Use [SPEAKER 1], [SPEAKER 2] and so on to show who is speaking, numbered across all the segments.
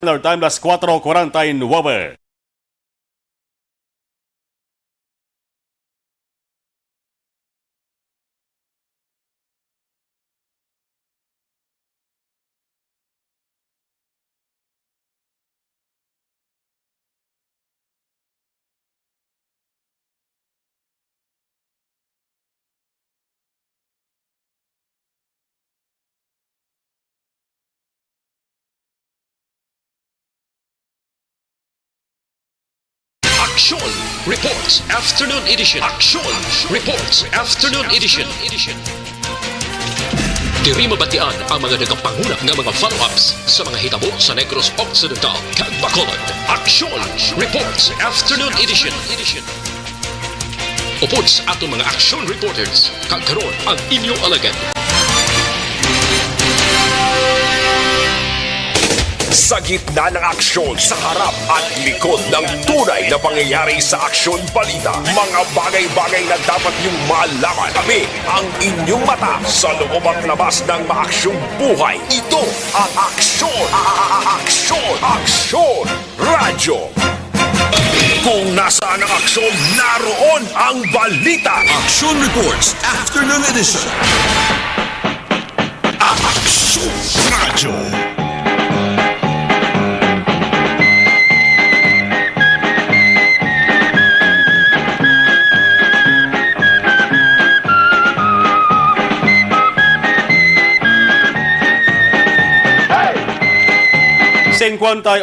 [SPEAKER 1] Our time, las 4:49.
[SPEAKER 2] Action Reports Afternoon Edition. Action Reports Afternoon Edition. Diri mabatian ang mga nagapanguna ng mga follow-ups sa mga hitabo sa Negros Occidental, kag Bacolod. Action Reports Afternoon Edition. Upod sa atong mga action reporters, kag karon ang inyong alagad.
[SPEAKER 3] Sa gitna ng aksyon, sa harap at likod ng tunay na pangyayari sa aksyon balita, mga bagay-bagay na dapat niyong malaman. Kami ang inyong mata sa loob at labas ng maaksyong buhay. Ito ang Aksyon! Aksyon! Radyo! Kung nasaan ang aksyon, naroon ang balita.
[SPEAKER 4] Action Reports Afternoon Edition.
[SPEAKER 3] Aksyon! Radyo!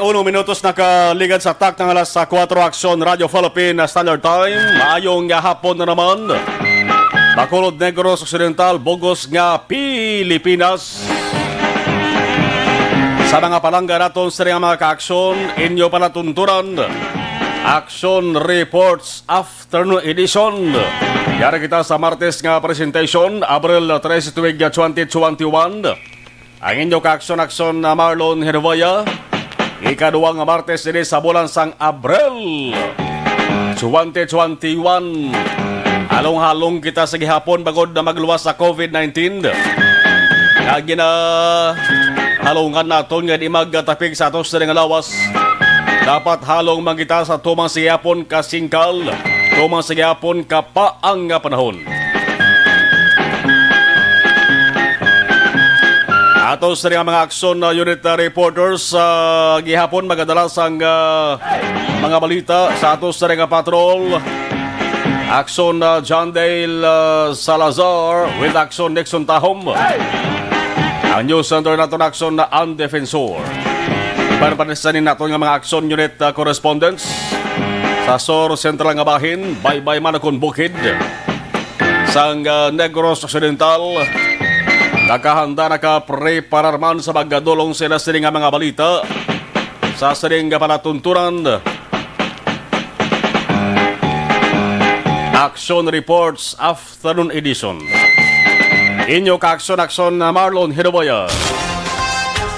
[SPEAKER 1] Uno minutos nakaligad sa tak ng alas 4 Aksyon Radio Philippine Standard Time. Maayong hapon na naman. Bacolod, Negros Occidental, Bogos nga Pilipinas. Sa mga palangga naton sa mga ka-aksyon, inyo palatunturan. Action Reports Afternoon Edition. Yara kita sa Martes nga presentation, Abril 13, 2021. Ang inyo ka-aksyon na Marlon Hervaya. Ikaduwang Martes din sa bulan sang Abril 2021. Halong-halong kita sa gihapon bagod na magluwas sa COVID-19. Lagi na halongan naton nga di magtapig sa atos nga lawas. Dapat halong mangita sa tumang sigihapon ka singkal, tumang sigihapon ka paang nga panahon. Atos rin ang mga aksyon na unit reporters sa gihapon magadalas ang mga balita sa atos rin ang patrol. Aksyon John Dale Salazar with aksyon Nixon Tahom. Ang news center natin aksyon na Undefensor. Ipanapanisanin natin ang mga aksyon unit correspondents sa SOR Central nga bahin, Baybay Manakon Bukid, sa Negros Occidental. Nakahanda nakaprepararman sa pagdulong sila siling mga balita sa siling palatunturan. Action Reports Afternoon Edition. Inyo ka-aksyon na Marlon Hervaya.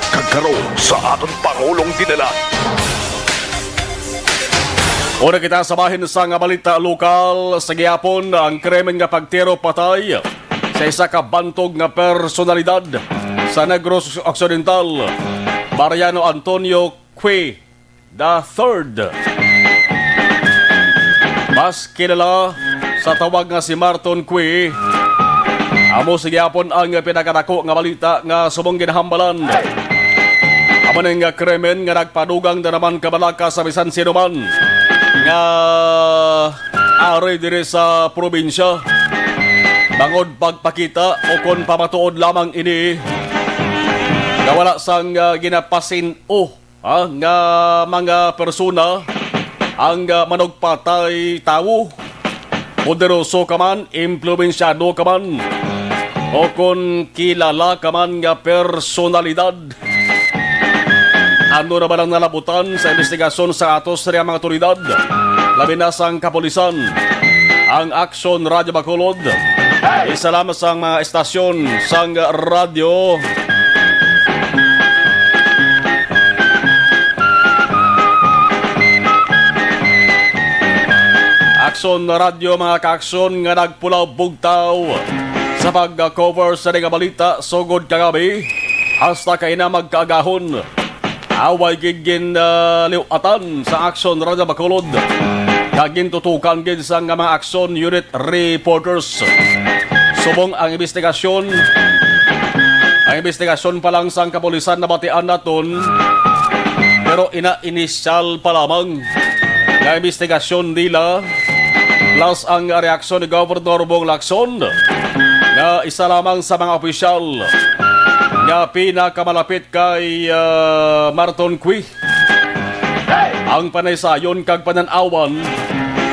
[SPEAKER 3] Kagkaroon sa ating Pangulong dinala.
[SPEAKER 1] Una kita sabahin sa nga balita lokal sa gihapon ang krimen nga pagtiro patay sa isa ka bantog nga personalidad sa Negros Occidental, Mariano Antonio Cue III. Mas kilala sa tawag nga si Marton Cue. Amo sigyapon ang pinakadako nga balita nga subong ginahambalan. Amo ning nga krimen nga nagpadugang na naman kabalaka sa bisan sino man nga ari diri sa probinsya. Bangod pagpakita o kon pamatuod lamang ini nga wala sang ginapasin nga mga persona ang manugpatay tawo, poderoso ka man, impluensyado ka man o kon kilala ka man nga personalidad. Ano na ba lang nalabutan sa investigasyon sa atos sa mga otoridad, labi na sang kapulisan, ang Action Radio Bacolod. Salamat sa mga estasyon sang radyo. Action Radio mga ka-aksyon nga nagpulaw bugtaw sa pag-cover sa mga balita sugod kagabi hasta kay na magkaagahon. away gigin liwatan sa aksyon Radyo Bacolod. Kagin tutukan gid sa nga mga aksyon unit reporters. Subong ang investigasyon. Ang investigasyon pa lang sang kapulisan na batian naton, pero ina-initial pa lamang nga investigasyon nila plus ang reaksyon ni Governor Bong Lacson na isa lamang sa mga opisyal nga pinakamalapit kay Marton Cui. Ang panaysayon kag pananawan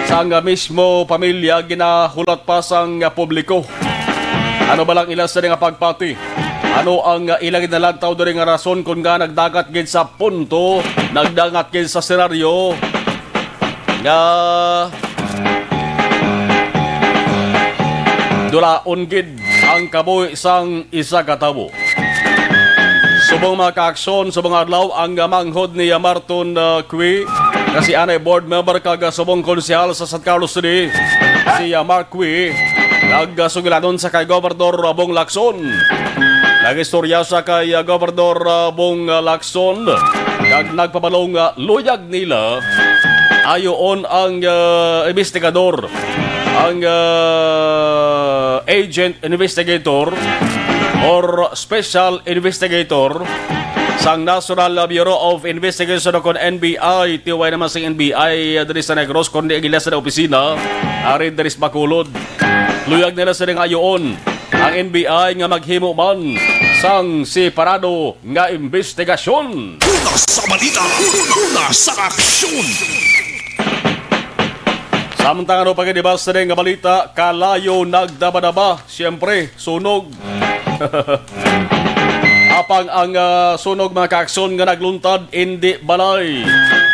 [SPEAKER 1] sa nga mismo pamilya ginahulat pa sang publiko. Ano ba lang ilan sa nga pagpati? Ano ang ilang inalantaw doon nga rason kung nga nagdagat gid sa punto, nagdangat gid sa senaryo nga dulaon gid ang kaboy isang isa katabo. Subong mga kaaksyon, subong adlaw ang manghod ni Marton Cui kasi anay board member kag subong konsehal sa San Carlos City si Mark Cui nagsugilanon sa kay Gobernador Bong Lacson. Nagistorya sa kay Gobernador Bong Lacson kag nagpabalong luyag nila ayoon ang investigador, ang agent investigator or special investigator sang National Bureau of Investigation o NBI. Tiway naman sa NBI diri sa Negros kundi agila sa opisina arin diri sa Bacolod. Luyag nila sa ring ayoon ang NBI nga maghimo man sang separado nga investigasyon.
[SPEAKER 4] Una sa balita, una sa aksyon.
[SPEAKER 1] Samtang ano pagkadibas sa ring nga balita, kalayo nagdaba-daba, siyempre sunog. Apang ang sunog mga kaaksyon nga nagluntad, hindi balay,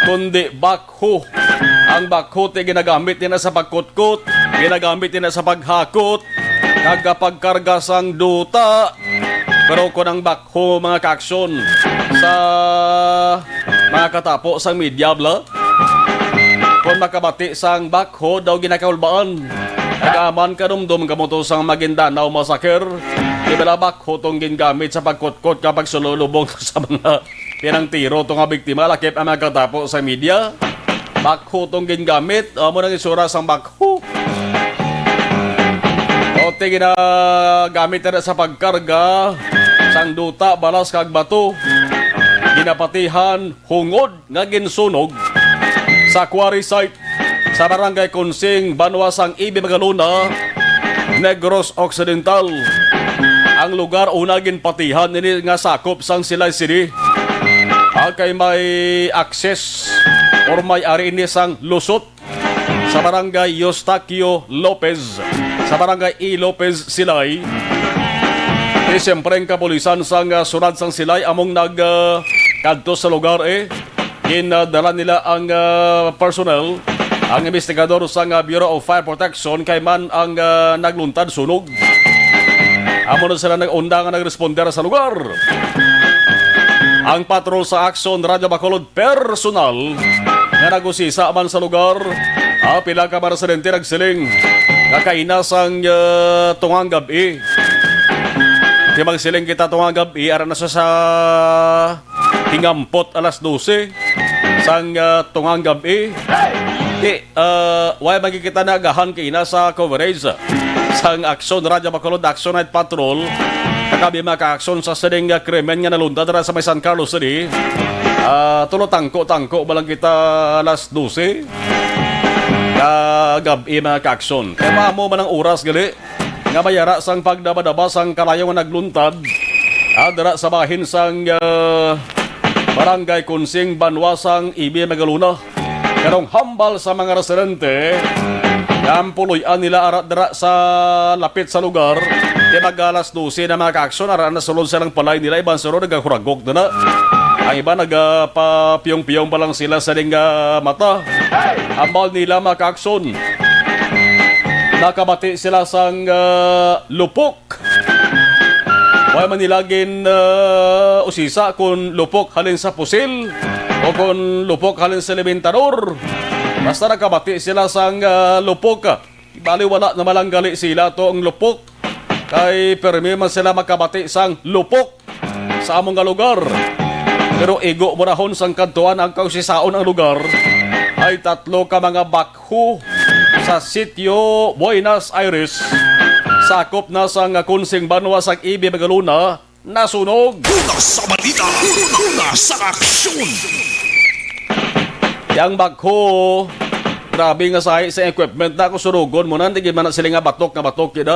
[SPEAKER 1] kundi bakho. Ang bakho ti ginagamit nila sa pagkutkot, ginagamit nila sa paghakot, kagapagkarga sang duta. Pero kung ang bakho mga kaaksyon sa mga katapo sang media bla, kung makabati sang bakho daw ginakaulbaan, nagaman kadumdum kamoto sang Maguindanao massacre. Ibalabak hutong gingamit sa pagkutkot kapag sululubong sa mga pinang tiro itong biktima. Lakip ang mga katapo sa media. Bakho itong gingamit. Mo nang isura sang bakho. O ginagamit na sa pagkarga sang duta, balas kag bato. Ginapatihan, hungod nga ginsunog sa quarry site sa Barangay Kunsing, Banwasang Ibi Magalona, Negros Occidental. Ang lugar unagin patihan nini nga sakop sang Silay City. Kay may access or may ari ini sang lusot sa Barangay Eustaquio Lopez, sa Barangay E. Lopez, Silay. Siyempre ang kapulisan sang sunad sang Silay among nagkadto sa lugar Ginadala nila ang personnel, ang investigador sang Bureau of Fire Protection kay man ang nagluntad sunog. Amo na sila nag-unda nga nagresponder sa lugar. Ang patrol sa aksyon Radyo Bacolod personal nga nagusisa man sa lugar. Pila ka mga residente nagsiling nakainasang tungang gabi. Di magsiling kita tungang gabi, ara na siya sa hingampot alas 12 sang tungang gabi. Why magkikita na agahan kaina sa coverage sang aksyon Radyo Bacolod Action Night Patrol. Kakabi maka-aksyon sa seding krimen nga nalunta dara sa may San Carlos City. Tulo tangko balang kita alas 12 kagabi maka-aksyon. Kaya maamo man ang oras gali nga mayara sang pagdabadaba sang kalayo nga nagluntad dara sa bahin sang Barangay Kunsing, Banwasang Ibi Magaluna. Karong hambal sa mga residente ang puloy-an nila arat dara sa lapit sa lugar. Di mag-alas 12 na mga ka-aksyon, arat na sulod silang palay nila. Ibang suro nagahuragok na na. Ang iba nagpapiyong-piyong pa lang sila sa dinga mata. Hambal nila mga ka-aksyon. Nakabati sila sang lupok. Huwag man nilagin usisa kung lupok halin sa pusil o kung lupok halin sa limentador. Basta nakabati sila sang lupok. Bali wala na malanggali sila to ang lupok. Kay permi man sila makabati sang lupok sa among lugar. Pero igo mo nahon sang kantuan ang kausisaon ang lugar ay 3 ka mga bakho sa sitio Buenos Aires. Sakop na sang kunsing banwa sang Ibi Magaluna nasunog.
[SPEAKER 4] Una sa balita, una sa aksyon.
[SPEAKER 1] Yang bakho, grabe nga sa equipment na kusurugon mo na, hindi man na sila nga batok yun.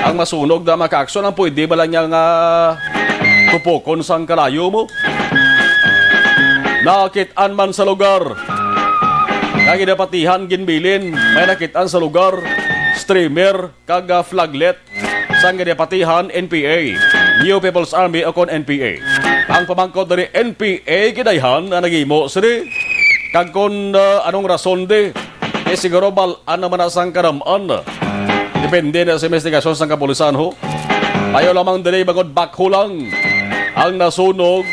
[SPEAKER 1] Ang masunog na maka-aksyon, ang pwede ba lang niya nga tupokon sang kalayo mo? Nakitaan man sa lugar. Kaginapatihan ginbilin, may nakitaan sa lugar. Streamer, kaga flaglet. Sang ginapatihan, NPA. New People's Army o kon NPA. Ang pamangkot dari NPA kinayhan na nagimo siri. Kag kon anong rason de, siguro balaan naman na sang karamaan. Depende na sa investigasyon sang kapulisan ho. Ayaw lamang dili bagod bakho lang. Ang nasunog,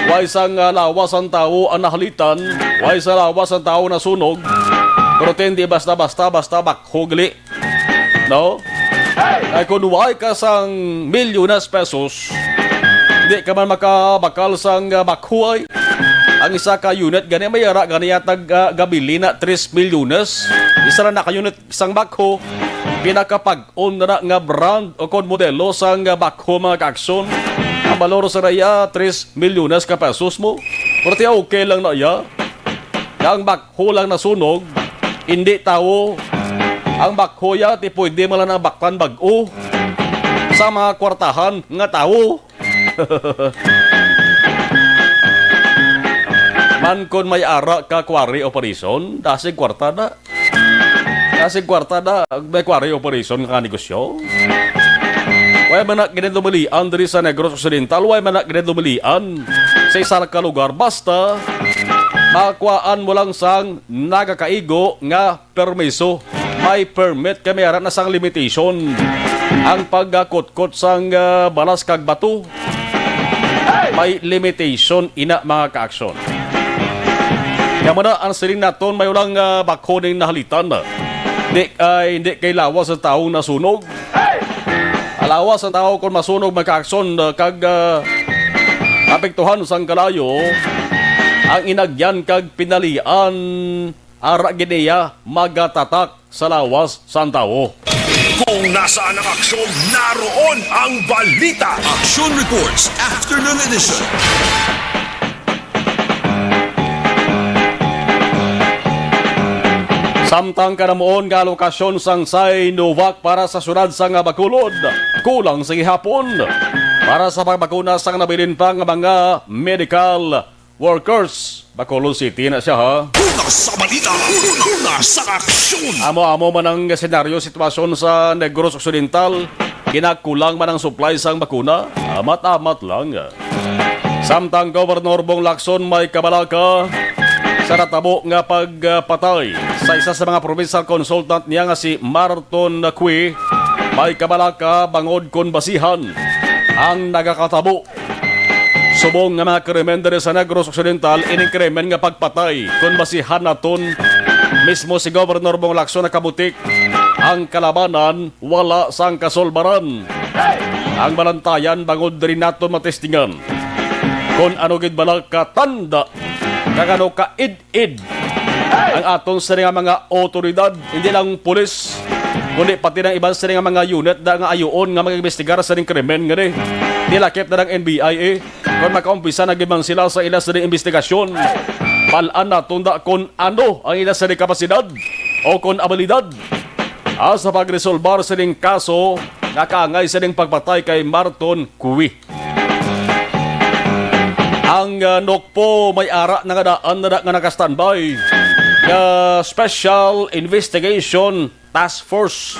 [SPEAKER 1] way sang lawas ang tao ang nahalitan, way sa lawas ang tao nasunog. Pero hindi basta bakho gali. No? Ay kung way ka sang milyones pesos, hindi ka man makabakal sang bakho ay. Ang isa ka unit gani mayara gani yatag gabili na 3 milyones. Isa na ka-unit sang bakho. Pinakapag-on na nga brand o kon modelo sang bakho mga ka-aksyon. Ang baloro sa raya 3 milyones ka pesos mo. Pero tiya okay lang na iya. Ang bakho lang nasunog, hindi tao. Ang bakho ya ti pwede mo lang na baktan bag-o sa mga kwartahan nga tao. Man kon may ara ka quarry operation, dasig kwarta na. Dasig kwarta na, may quarry operation ka negosyo. Way man na ginedumalian diri sa Negros Occidental, way man na ginedumalian sa isa ka lugar. Basta, makuhaan mo lang sang nagakaigo nga permiso. May permit kami ara na sang limitation. Ang pagkakutkot sang balas kag bato, may limitation ina mga ka-aksyon. Kaya mo na ang siling naton may ulang bakho ng nahalitan. Hindi kay lawas ang taong nasunog. Lawas ang tao kung masunog magka-aksyon kag apektuhan sang kalayo. Ang inagyan kag pinalian ara gineya magatatak sa lawas sang tao.
[SPEAKER 3] Kung nasaan ang aksyon, naroon ang balita.
[SPEAKER 4] Action Reports Afternoon Edition.
[SPEAKER 1] Samtang kanamuon nga lokasyon sang Sinovac para sa syudad sang Bacolod, kulang sa gihapon para sa pagbakuna sang nabilin pa nga mga medical workers. Bacolod City na siya ha.
[SPEAKER 4] Una sa balita, una sa aksyon.
[SPEAKER 1] Amo-amo man ang senaryo sitwasyon sa Negros Occidental, kinakulang man ang supply sang bakuna, amat-amat lang. Samtang Gobernador Bong Lacson may kabalaka sa natabo nga pagpatay sa isa sa mga provincial consultant niya nga si Marton Cui, may kabalaka bangod kon basihan ang nagakatabo. Subong nga mga krimen diri sa Negros Occidental, ining krimen nga pagpatay kon basihan naton mismo si Governor Bong Lacson nakabutik ang kalabanan wala sang kasolbaran. Ang balantayan bangod diri naton matestingan kon ano gid bala katanda kagano ka id-id ang aton sa mga otoridad, hindi lang pulis, kundi pati ng ibang sa mga unit na nga ayoon nga mag-investigar sa ning krimen nga nilakip na ng NBI kung makaumpisa nagibang sila sa ilas sa investigasyon. Palaan na tunda kung ano ang ilas sa kapasidad o kung abilidad sa pagresolbar sa ning kaso nga kaangay sa ning pagpatay kay Marton Cui. Ang NOCPO may ara na nga daan na naka-standby nga Special Investigation Task Force.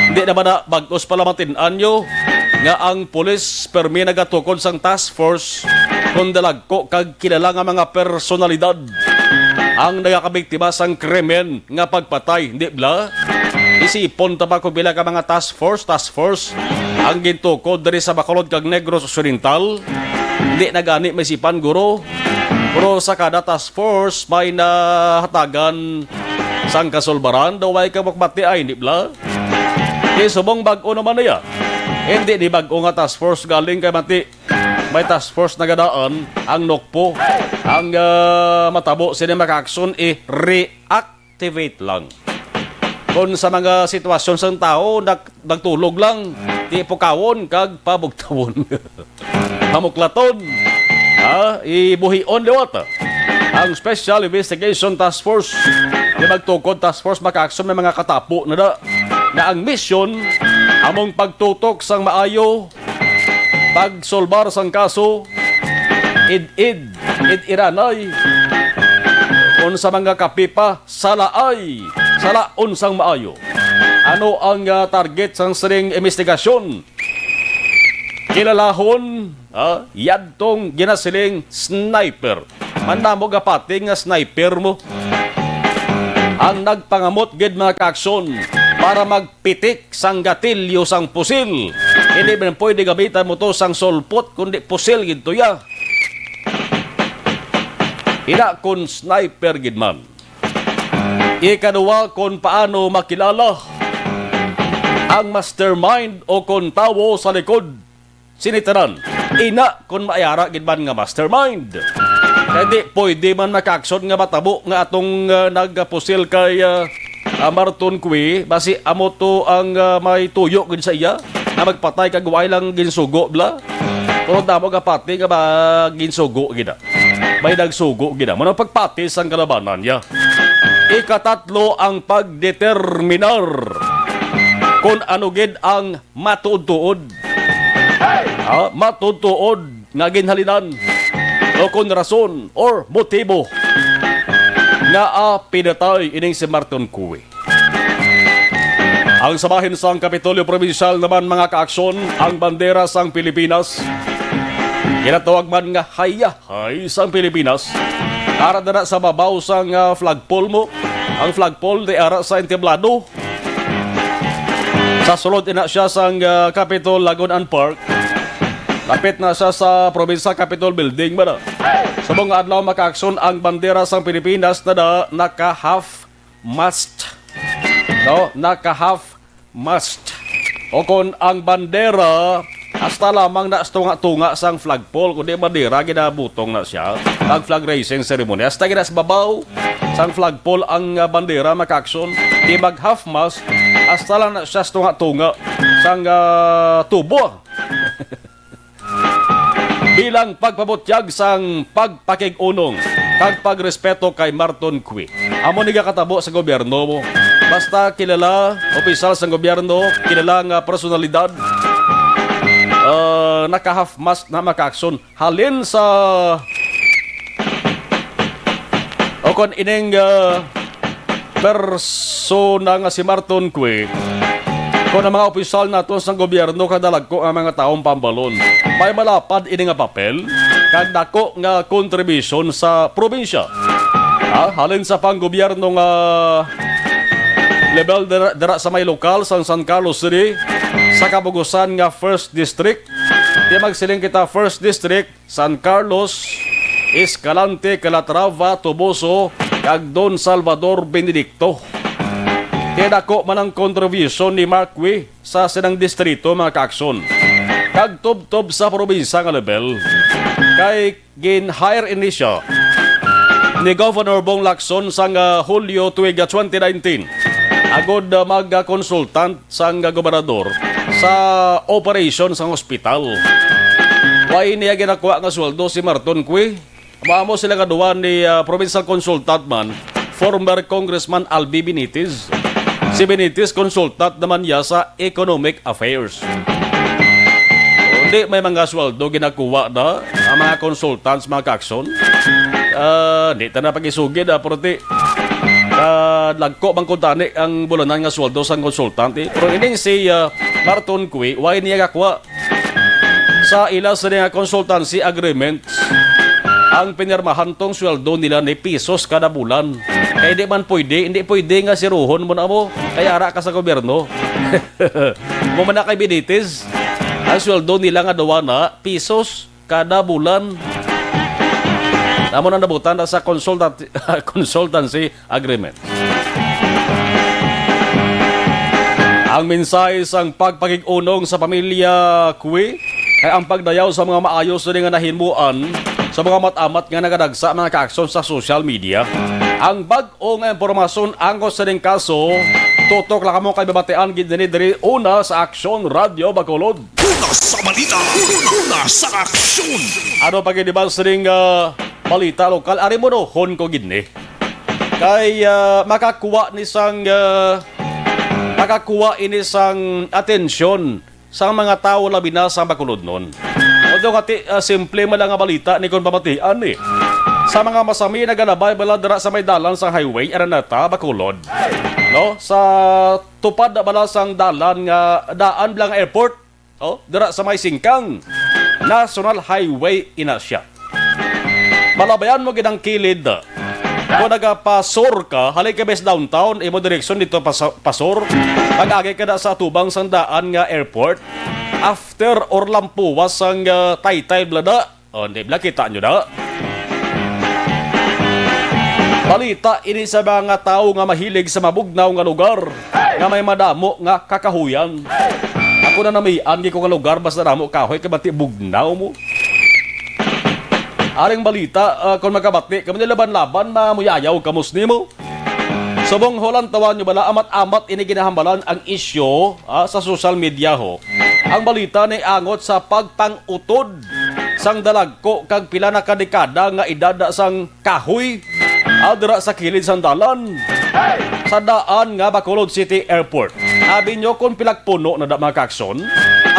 [SPEAKER 1] Hindi naman na bagos pala matinan nyo nga ang pulis permi nagatukod sang task force kung dalagko kag kilala nga mga personalidad ang nagakabiktima sang krimen nga pagpatay. Hindi bla? Isipon ta ba kung bila ka mga task force ang gintukod dari sa Bacolod kag Negros Occidental. Hindi na gani may sipan guro. Pero sa kada task force may nahatagan sang kasolbaran daw ay kabakbati ay hindi bla. Di subong bag-o naman niya. Hindi di bag-o nga task force galing kay mati may task force na gadaan ang NOCPO. Ang matabo sila makakson reactivate lang. Kung sa mga sitwasyon sa tao, nagtulog lang, di pukawon kag pabugtawon. Pamuklaton, ibuhion liwat. Ang Special Investigation Task Force, di magtukod task force makakson may mga katapo na ang mission, among pagtutok sang maayo, pagsolbar sang kaso, id-iranay, unsa mga kapipa, salaon sang maayo. Ano ang target sang sining investigasyon? Kilalahon, yadtong ginasiling sniper. Manda mo gapati nga sniper mo. Ang nagpangamot gid mga kaaksyon para magpitik sang gatilyo sang pusil. Hindi man pwede gamitan mo to sang solpot kundi pusil gid to ya. Ina kun sniper gid man. Ikaduwa kung paano makilala ang mastermind o kung tawo sa likod sinitaran. Ina kung maayara gid man nga mastermind. Hindi pwede man makakson nga matabo nga atong nagpusil kay Marton Cui basi amo to ang may tuyo gid sa iya na magpatay kag way lang ginsugo bla. Pero damo kapati nga ba ginsugo gid. May nagsugo gid. Mano pagpatis ang kalabanan niya. Ikatatlo ang pagdeterminar kung ano gid ang matuod-tuod. Matuod-tuod nga ginhalinan o kung rason or motibo nga pinatay ining si Marton Cui. Ang sabahin sang Kapitolyo Provincial naman mga kaaksyon, ang bandera sang Pilipinas. Ginatawag man nga hayahay sang Pilipinas. Ara na sa babaw sang flagpole mo. Ang flagpole di ara sa entablado. Sa sulod ina siya sang Capitol Lagunan Park. Lapit na siya sa Provincial Capitol Building ba na? Sa mga adlaw makaakson ang bandera sang Pilipinas na naka-half mast. No, naka-half mast. O kung ang bandera hasta lamang na tunga sang flagpole, kundi bandera ginabutong na siya. Ang flag raising ceremony. Hasta ginas babaw sang flagpole ang bandera makaakson. Di mag-half mast hasta lang na siya tunga sang tubo. Bilang pagpabutyag sang pagpakig-unong kag pagrespeto kay Marton Cui. Amo ni katabo sa gobyerno mo. Basta kilala, opisyal sa gobyerno, kilala nga personalidad, naka-half mast na makaakson. Halin sa o kon ining persona nga si Marton Cui, kung ang mga opisyal nato sa gobyerno kadalag ko ang mga taong pambalon, may malapad ini nga papel kag dako nga contribution sa probinsya. Halin sa panggobyerno nga level dira sa may lokal sa San Carlos City sa kabugusan nga 1st District. Di magsiling kita 1st District, San Carlos, Escalante, Calatrava, Toboso, kag Don Salvador Benedicto. Kaya dako man ang contribution ni Mark Cui sa sinang distrito mga kaakson. Kag tub-tub sa probinsya nga level. Kay gin-hire ini siya ni Governor Bong Lacson sang Hulyo tuig 2019. Agod mag-consultant sang gobernador sa operation sang hospital. Why niya ginakuha nga sweldo si Marton Cui? Maamo sila kaduwa ni provincial consultant man, former Congressman Albi Benitez. Si Benitez consultant naman niya sa Economic Affairs. Hindi may mga sweldo ginakuha na ang mga consultants, mga kakson. Hindi ta na pag-isugid pero lagko bang kuntani ang bulanan nga sweldo sa consultant. Pero ining si Marton Cui, why niya kakuha sa ila sa niya consultancy agreements ang pinirmahan tong sweldo nila ni pesos kada bulan. Kaya hindi pwede nga siruhon mo na mo. Kaya ara ka sa gobyerno. Mo na kay Benitez, ang sweldo nila nga dawa na pesos kada bulan. Namo na nabutan sa consultancy agreement. Ang mensahe sang pagpakig-unong sa pamilya Cui Kaya ang pagdayaw sa mga maayos na nga nahinmuan sa mga matamat nga nagadagsa mga kaaksyon sa social media. Ang bag-o nga impormasyon angkos sa ning kaso, tutok lang mo kay babatean gid diri una sa Aksyon Radio Bacolod.
[SPEAKER 4] Una sa balita. Una sa aksyon.
[SPEAKER 1] Ano pa gid ba sa ning balita lokal? Ari mo no, hon ko gid ni. Kay makakuha ni sang atensyon sa mga tao labi na sa Bacolod nun. Although simple man lang nga balita ni kon pamatian ni. Sa mga masami na ganabay bala dira sa may dalan sa highway Aranata, Bacolod. No, sa tupad na bala sang dalan nga daan lang airport. Oh, dira sa may Singkang National Highway ina siya. Malabayan mo gid ang kilid. Kung nagapasor ka, halay ka bes downtown, imo direksyon dito pasor. Pag-agay ka na sa tubang sandaan nga airport, after or lampuwas ang Taytay Blada. O, hindi bla, kita nyo na. Balita ini sa mga tao nga mahilig sa mabugnaw nga lugar, nga may madamo nga kakahuyan. Ako na namian, ko nga lugar, basta damo kahoy, kabati bugnaw mo. Aring balita, kung magkabati, kami nilaban-laban, mamuyayaw kamus ni mo. Subong holan tawan nyo bala, amat-amat ini ginahambalan ang isyo sa social media ho. Ang balita ni angot sa pagpangutod sang dalagko kag pila na kadekada nga idada sang kahoy adra sa kilid sang dalan. Sa daan nga Bacolod City Airport. Abi nyo kung pilagpuno na da mga kakson,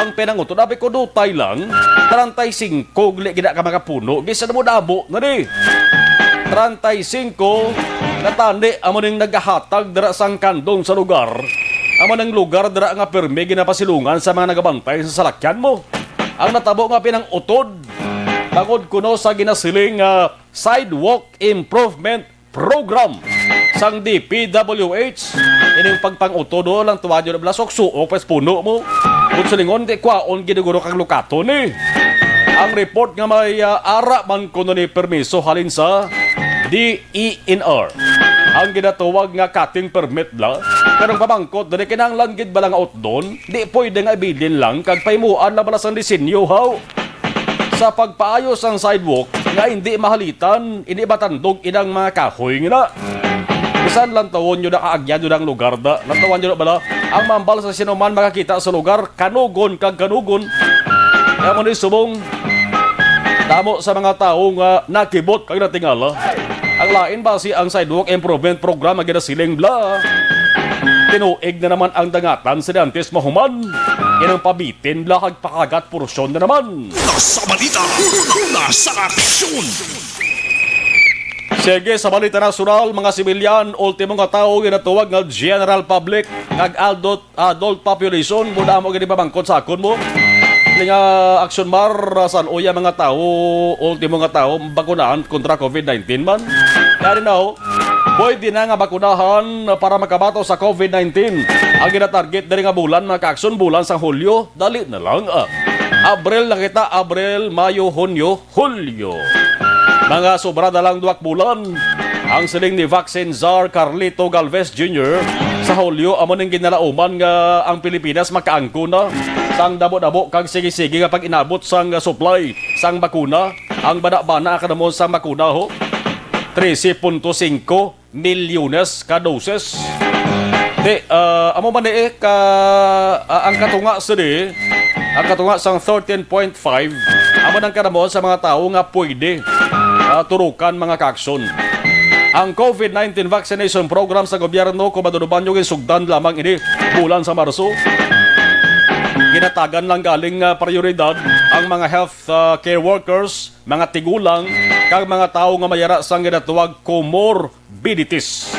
[SPEAKER 1] ang pinangutod, abi ko dutay lang, 35 gli gina ka mga puno, gisa na mo dabo na di. 35 natandi amo ning nagahatag dira sang kandong sa lugar. Amo ning lugar dira nga perme ginapasilungan sa mga nagabantay sa salakyan mo. Ang natabo nga pinangutod bangod kuno sa ginasiling sidewalk improvement program sang DPWH. Ining pagpangutod lang tuwa nyo na blasok suok pas puno mo. Kung salingon di kwaon ginuguro kang lukato ni. Ang report nga may ara man kuno ni permiso halin sa DENR. Ang ginatuwag nga cutting permit la. Pero pamangkot dali kinahanglan gid bala nga out doon, di pwede nga ibilin lang kag paimuan na bala sang disenyo haw. Sa pagpaayos ang sidewalk nga hindi mahalitan, hindi batandog inang mga kahoy nga. Bisan lang tawon nyo na kaagyan nyo ng lugar da. Lantawan nyo na bala, ang mambal sa sinuman makakita sa lugar, kanugon kag kanugon. Kaya mo ni subong, damo sa mga tao nga nakibot kag natingala. Ang lain ba si ang sidewalk improvement program ang ginasiling bla. Tinuig na naman ang dangatan sa Dantes Mahuman. Inang pabitin bla kag pakagat porsyon na naman.
[SPEAKER 4] Nasa balita. Nasa aksyon.
[SPEAKER 1] Sige, sa balita nasyonal, mga sibilyan, ultimo nga tao ginatuwag nga general public, kag adult population, muna mo gini pabangkot sa akon mo. Nga aksyon mar, saan uya mga tao, ultimo nga tao, bakunahan kontra COVID-19 man. Kaya rin na pwede na nga bakunahan para makabato sa COVID-19. Ang ginatarget na rin nga bulan, mga kaaksyon, bulan sa Hulyo, dali na lang Abril na kita, Abril, Mayo, Hunyo, Hulyo. Mga sobra na lang 2 bulan, ang siling ni Vaccine Czar Carlito Galvez Jr. sa Hulyo, amo ning ginalauman nga ang Pilipinas makaangko na sang dabo-dabo kag sige-sige nga pag inabot sang supply sang bakuna. Ang bana-bana kadamon sang bakuna ho, 13.5 milyones ka doses. Amo man ang katunga sa ang katunga sang 13.5 amo nang kadamon sa mga tao nga pwede turukan mga kakson. Ang COVID-19 vaccination program sa gobyerno kung maduduban yung sugdan lamang ini bulan sa Marso. Ginatagan lang galing prioridad ang mga health care workers, mga tigulang, kag mga tao nga mayara sang ginatuwag comorbidities.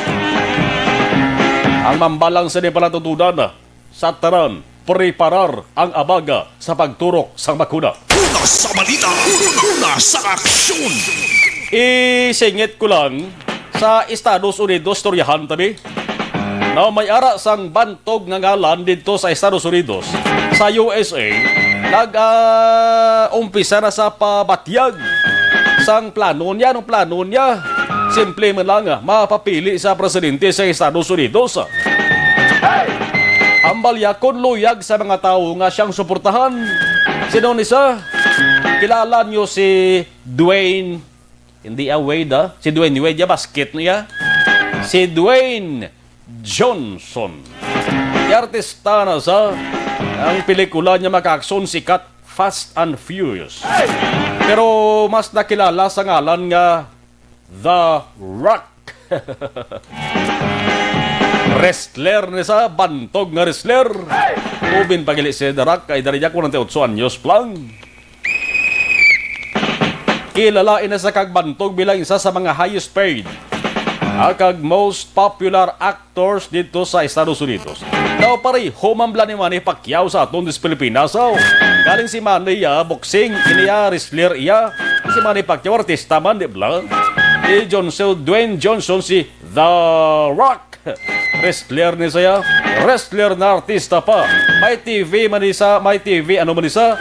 [SPEAKER 1] Ang mambalang sa palatutunan sa taran, preparar ang abaga sa pagturok sa bakuna.
[SPEAKER 4] Una sa balita. Una sa aksyon.
[SPEAKER 1] Isingit ko lang sa Estados Unidos, storyahan tabi, na may ara sang bantog nga ngalan dito sa Estados Unidos, sa USA, nag-umpisa na sa pabatyag sang plano niya. Anong plano niya? Simple man lang, mapapili sa presidente sa Estados Unidos. Ang balyakon luyag sa mga tao nga siyang suportahan. Sino ni sa? Kilala nyo si Dwayne, hindi Wade si Dwayne Wade, basket niya. Si Dwayne Johnson. Artista na sa ang pelikula niya makaakson sikat Fast and Furious. Pero mas nakilala sa ngalan nga The Rock. Wrestler ni sa bantog nga wrestler. Ubin pagili si The Rock ay dari niya 48 anyos lang. Kilalain na sa kagbantog bilang isa sa mga highest paid kag most popular actors dito sa Estados Unidos. Daw pare, humambla ni Manny Pacquiao sa aton dis Pilipinas. Galing si Manny boxing, iniya wrestler iya. Si Manny Pacquiao artista man, di ba? Dwayne Johnson si The Rock. Wrestler ni saya, wrestler na artista pa. May TV man isa, may TV ano man isa.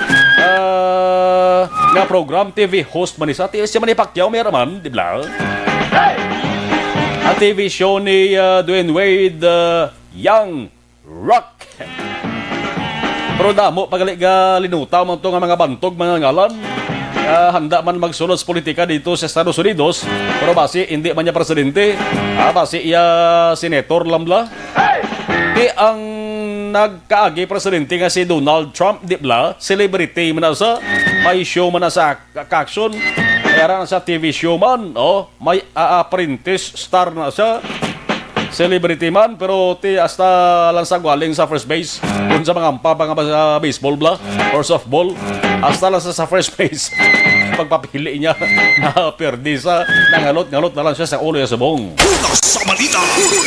[SPEAKER 1] Nga program TV host man isa. Si Manny Pacquiao meron man, di ba? Ang TV show ni Dwayne Wade, Young Rock. Pero damo, pagalit ka linutaw man ito nga mga bantog, mga ngalan. Handa man magsulod sa politika dito sa Estados Unidos. Pero basi, hindi man niya presidente. Basi, senator lamla. Di ang nagkaagi presidente nga si Donald Trump, di ba? Celebrity man na sa, may show man na sa kaksyon. Kaya na sa TV show man, may apprentice star na siya. Celebrity man, pero hasta lang sa galing sa first base. Kung sa mga baseball bla, or softball, hasta lang sa first base. Pagpapili niya na perdi sa nangalot-ngalot na lang siya sa ulo ya subong.
[SPEAKER 4] Una sa balita,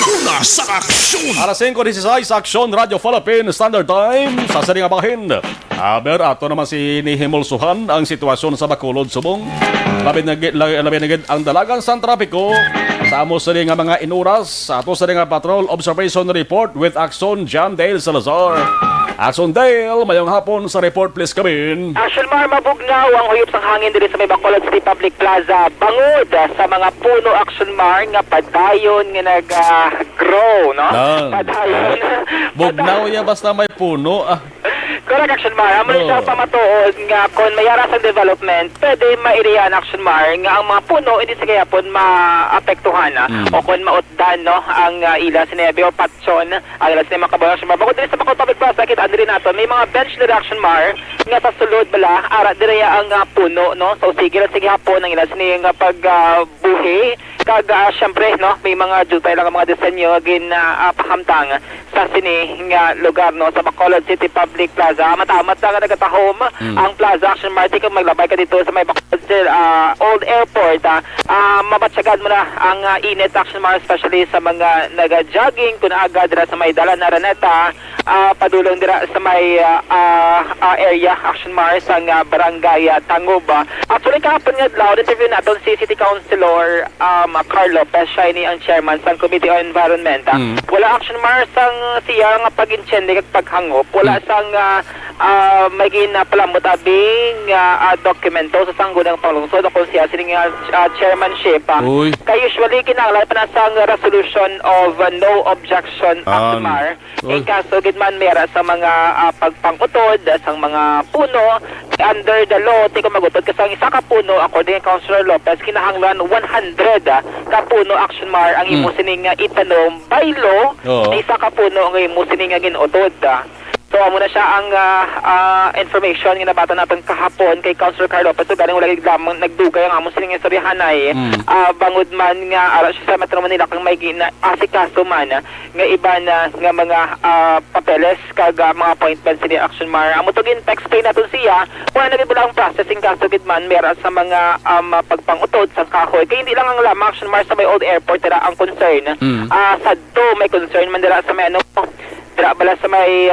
[SPEAKER 4] una sa aksyon.
[SPEAKER 1] Alas 5:16 sa Aksyon Radio Philippine Standard Time sa Saringa Bahin. Aber ato naman si nihimulsuhan ang sitwasyon sa Bacolod subong. Labi na ang dalagan sa trapiko. Sa amo sa nga mga inuras, sa ato sa nga patrol observation report with Action John Dale Salazar. Action Dale, mayong hapon sa report please come
[SPEAKER 5] Action Mar, mabugnaw ang huyop sang hangin diri sa may Bacolod City Public Plaza. Bangod sa mga puno Action Mar nga padayon nga nag-grow, no? Padayon.
[SPEAKER 1] Bugnaw ya basta may puno.
[SPEAKER 5] Correct, Action Mar. Amo sa pamatuod nga kung mayara sa development, pwede mairiyan, Action Mar, nga ang mga puno hindi sa gayapon maapektuhan o kung mautdan, no, ang ila sinebe o patson, ang ila sinebe makabaw, Action Mar. Bukod din sa Bacolod Public Plaza, kita andiri nato, may mga bench na Action Mar nga sa sulod bala, ara direya ang puno, no? So sige hapon ang ila sinebe nga pagbuhi. Kag syempre, no, may mga jutay lang ang mga disenyo gin pakamtang sa sini nga lugar, no, sa Bacolod City Public Plaza. Matamat na nagatahom ang Plaza Action Mar. Kung maglabay ka dito sa may Bacolod Old Airport, mabatsagad mo na ang init, Action Mar, especially sa mga naga-jogging kung aga dira sa may Dala na Araneta, padulong dira sa may area, Action Mar, sa barangay Tanguba. Actually, kahapon nga loud interview natin si City Councilor Carl Lopez, siya ni ang chairman sa Committee on Environment. Wala, Action Mar, sang siya nga pag-inchendi at paghangop. Wala sang may ginapalamot abing dokumento sa sanggunang panglungsod kung siya sining chairmanship. Kaya usually kinahanglan pa na sang resolution of no objection, Action Mar. In kaso gidman mera sa mga pagpangutod sa mga puno under the law, di ko magutod kasi ang isa ka puno, according to Councilor Lopez, kinahanglan 100 ka puno, Action Mar, ang imo sining itanom by law, isa ka puno ang imo sining ginutod. So amo na siya ang information nga nabata natin kahapon kay Councilor Carl Lopez. So galing wala lamang nagdugay ang amo sining istoryahanay. Bangod man nga ara siya sa Metro Manila kang may asikaso man nga iba na nga mga papeles kag mga appointments ni Action Mar. Amo to gin explain naton siya kung ano gibulang processing kaso gid man mera sa mga pagpangutod sa kahoy. Kay hindi lang ang lamang, Action Mar, sa may Old Airport dira ang concern. Sadto may concern man dira sa may ano dira bala sa may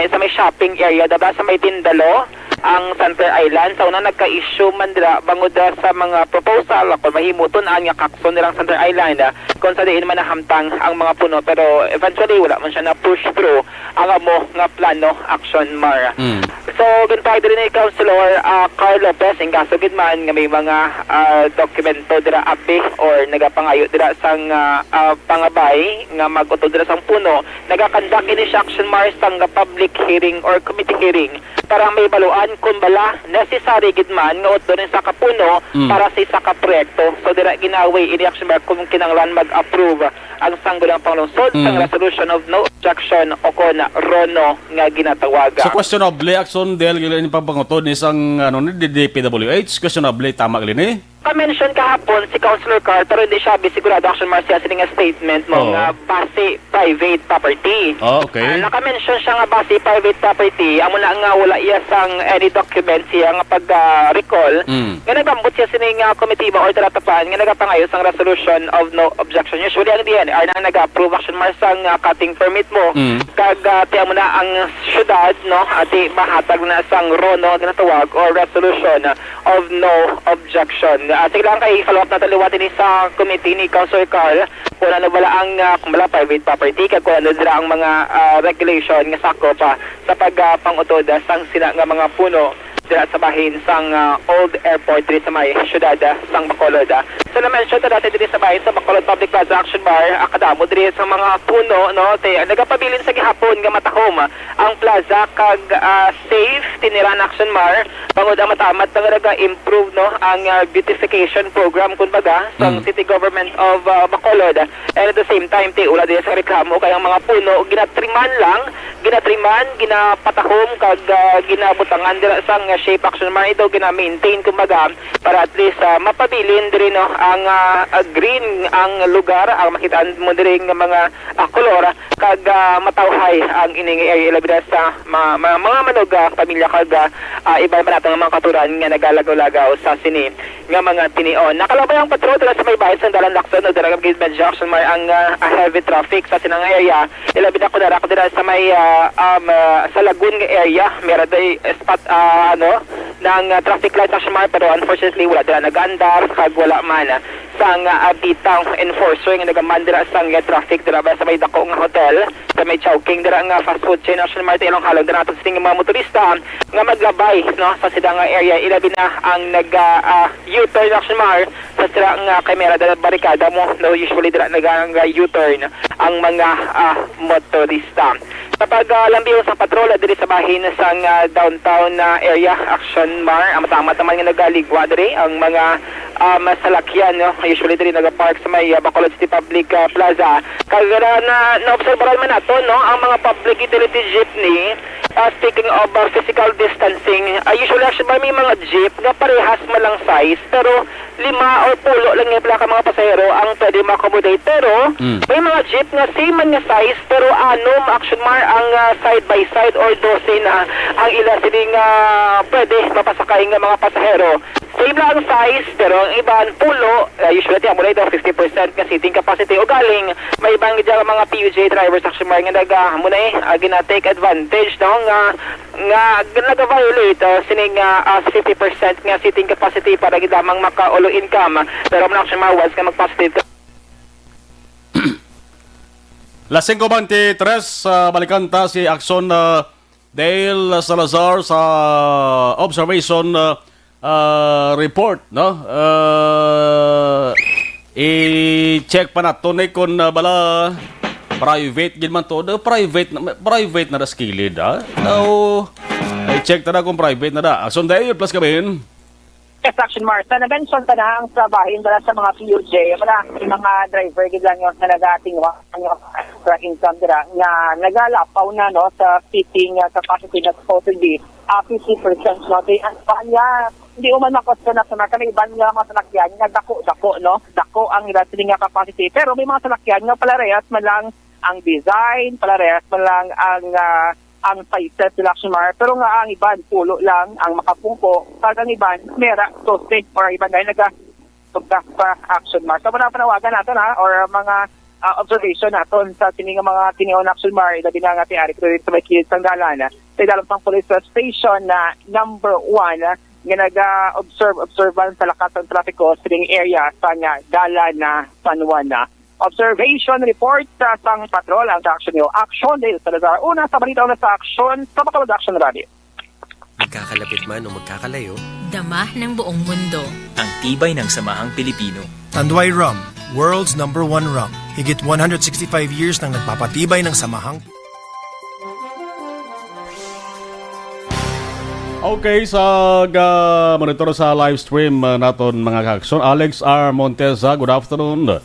[SPEAKER 5] sa may shopping area, daba sa may Tindalo, ang Center Island. Sa una nagka-issue man dira bangod sa mga proposal kung mahimuton ang kakson nilang Center Island kung sa diin man nahamtang ang mga puno, pero eventually wala man siya na push through ang amo nga plano, Action Mar. So gantay diri ni Councilor Carl Lopez ang kaso gid man nga may mga dokumento dira abi or nagapangayo dira sang pangabay nga magutod dira sang puno, nagakanda conduct ini siya action mars sang public hearing or committee hearing para may baluan kung bala necessary gid man nga doon sa kapuno para sa isa ka proyekto. So dira ginaway ini action mars kung kinahanglan mag-approve ang sanggulang panglungsod sang resolution of no objection o kon RONO nga ginatawaga.
[SPEAKER 1] So questionable action dahil gilin pagpangutod ni isang ni DPWH, questionable tama gilin eh.
[SPEAKER 5] Ka-mention kahapon si Councilor Carl pero hindi siya sigurado action mars siya sining statement mo nga base private property.
[SPEAKER 1] Okay.
[SPEAKER 5] Naka-mention siya nga base private property amo na nga wala iya sang any document siya nga pag-recall nga nagambot siya sining committee ba or talatapan nga nagapangayo sang resolution of no objection. Usually ang DNR na nag-approve action mars sang cutting permit mo kag tiyan mo na ang syudad no ati mahatag na sang RONO ginatawag or resolution of no objection. Sige lang kay follow up na taliwatin ni sa committee ni Councilor Carl kung ano bala ang private property kag kung ano dira ang mga regulation nga sakop sa pagpangutod sang sila nga mga puno dira sa bahin sang old airport diri sa may syudad sang Bacolod. So na-mention ta dati diri sa bahin sa Bacolod Public Plaza Action Bar akadamo diri sa mga puno no te nagapabilin sa gihapon nga matahom ang plaza kag safe tiniran action bar bangod ang matamat nga naga-improve no ang beautification program kumbaga sang City Government of Bacolod. And at the same time te ula diri sa reklamo kay ang mga puno ginatriman, ginapatahom kag ginabutangan dira sang shape action man ito gina-maintain kumbaga para at least mapabilin diri no ang green ang lugar ang makitaan mo diri nga mga kolor kag matawhay ang ining area labi sa mga manog pamilya kag iba man natong mga katuran nga nagalagaw-lagaw sa sini nga mga tinion. Nakalabay ang patrol dira sa may bahin sa Dalan Lacson no dira gid medyo action man ang heavy traffic sa sinang area ilabi na ko dira sa may sa Lagoon nga area meron day spot ng traffic light action man pero unfortunately wala dira nag-andar kag wala man sang bitang enforcer nga nagamandira sang traffic dira sa may dako nga hotel sa may Chowking dira nga fast food chain action man ilong halong dira naton sing mga motorista nga maglabay no sa sidang area ilabi na ang nag U-turn action man sa sira nga kamera dira barikada mo no usually dira nag-U-turn ang mga motorista. Kapag lambiyo sa patrola diri sa bahin sang downtown area action mar amatama naman nga nagaligwa diri ang mga masalakyan no usually diri nagapark sa may Bacolod City Public Plaza kag na-obserbahan man nato no ang mga public utility jeepney. Speaking of physical distancing, usually actually may mga jeep nga parehas man lang size pero 5 o 10 lang yung plaka mga pasahero ang pwede ma-accommodate pero may mga jeep nga same man nga size pero action mar ang side by side or 12 na ang ila sining pwede mapasakay nga mga pasahero. Same lang ang size pero ang iban pulo usually tiyan mo na ito 50% nga seating capacity o galing may ibang mga PUJ drivers action mar nga muna gina-take advantage no nga nag-violate sining 50% nga seating capacity para gidamang makaulo income pero man action mar once nga mag-positive
[SPEAKER 1] Las 5:23 balikan ta si Axon Dale Salazar sa observation report no i-check pa nato ni kung bala private gid man to private na skilled no i-check ta na kung private na da Axon Dale plus kamin
[SPEAKER 6] Action Mars. Na-mention ta na ang trabahin dala sa mga PUJ. Mga driver gid lang yung na nagating extra income dira nga nagalapaw na no sa seating capacity na supposedly 50% no. Hindi man makosto na sa mga iban nga mga salakyan nga dako no. Dako ang ila sila nga capacity. Pero may mga salakyan nga palarehas man lang ang design, palarehas man lang ang sizes sila action mar pero nga ang iban pulo lang ang makapungko kag ang iban mera sausage or iban dahil nagtugtak pa action mar so panawagan natin or mga observation natin sa sining mga tinion action mar labi na nga tiari sa may kids ang dalan sa dalang pang police station na number 1 nga nag-observan sa lakas ng trapiko sa area sa nga dalan na San Juan na observation report sa sang patrol ang action nyo. Action Dale Salazar. Una sa balita na sa action sa Bacolod Action Radio.
[SPEAKER 7] Magkakalapit man o magkakalayo,
[SPEAKER 8] dama ng buong mundo.
[SPEAKER 9] Ang tibay ng samahang Pilipino.
[SPEAKER 10] Tanduay Rum, world's #1 rum. Higit 165 years nang nagpapatibay ng samahang
[SPEAKER 1] Okay, sa monitor sa live stream naton mga kakson, Alex R. Monteza, good afternoon.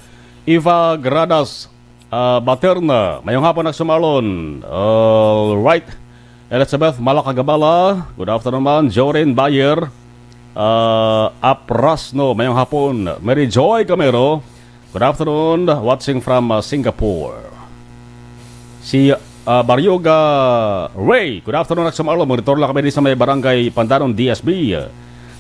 [SPEAKER 1] Eva Gradas Baterna, mayong hapon nagsumalon. All right. Elizabeth Malacagabala, good afternoon man. Jorin Bayer, Aprasno, mayong hapon. Mary Joy Camero, good afternoon. Watching from Singapore. Si Baryoga Ray, good afternoon sa Marlon. Monitor lang kami sa may barangay Pandanon DSB.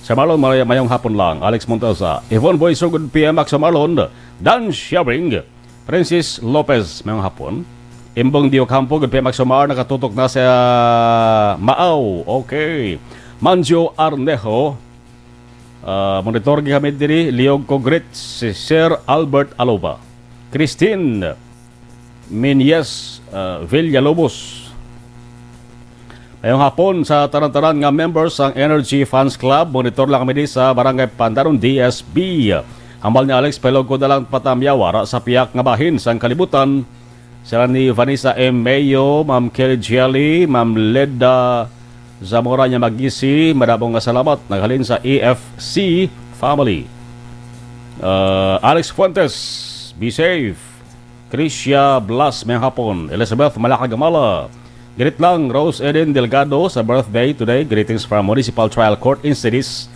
[SPEAKER 1] Sa Marlon, mayong hapon lang. Alex Montesa, Yvonne Boyso, good PM sa Marlon. Dan Sharing, Francis Lopez, mayong hapon. Imbong Diocampo, good PM sa Mar, nakatutok na sa Maaw. Okay. Manjo Arnejo, monitor kami diri. Liog Congret, si Sir Albert Aloba. Christine Minyes Villalobos. Ngayong hapon sa taran-taran nga members ng Energy Fans Club, monitor lang kami sa Barangay Pandaron DSB. Hambal ni Alex, pelog ko na lang patamyawara sa piyak nga bahin sa kalibutan. Sila ni Vanessa M. Mayo, Ma'am Kelly Jelly, Ma'am Leda Zamora niya Magisi, madabong nga salamat. Naghalin sa AFC family. Alex Fuentes, be safe. Tricia Blas, may hapon. Elizabeth Malacagamala. Greet lang, Rose Eden Delgado sa birthday today. Greetings from Municipal Trial Court in Cities,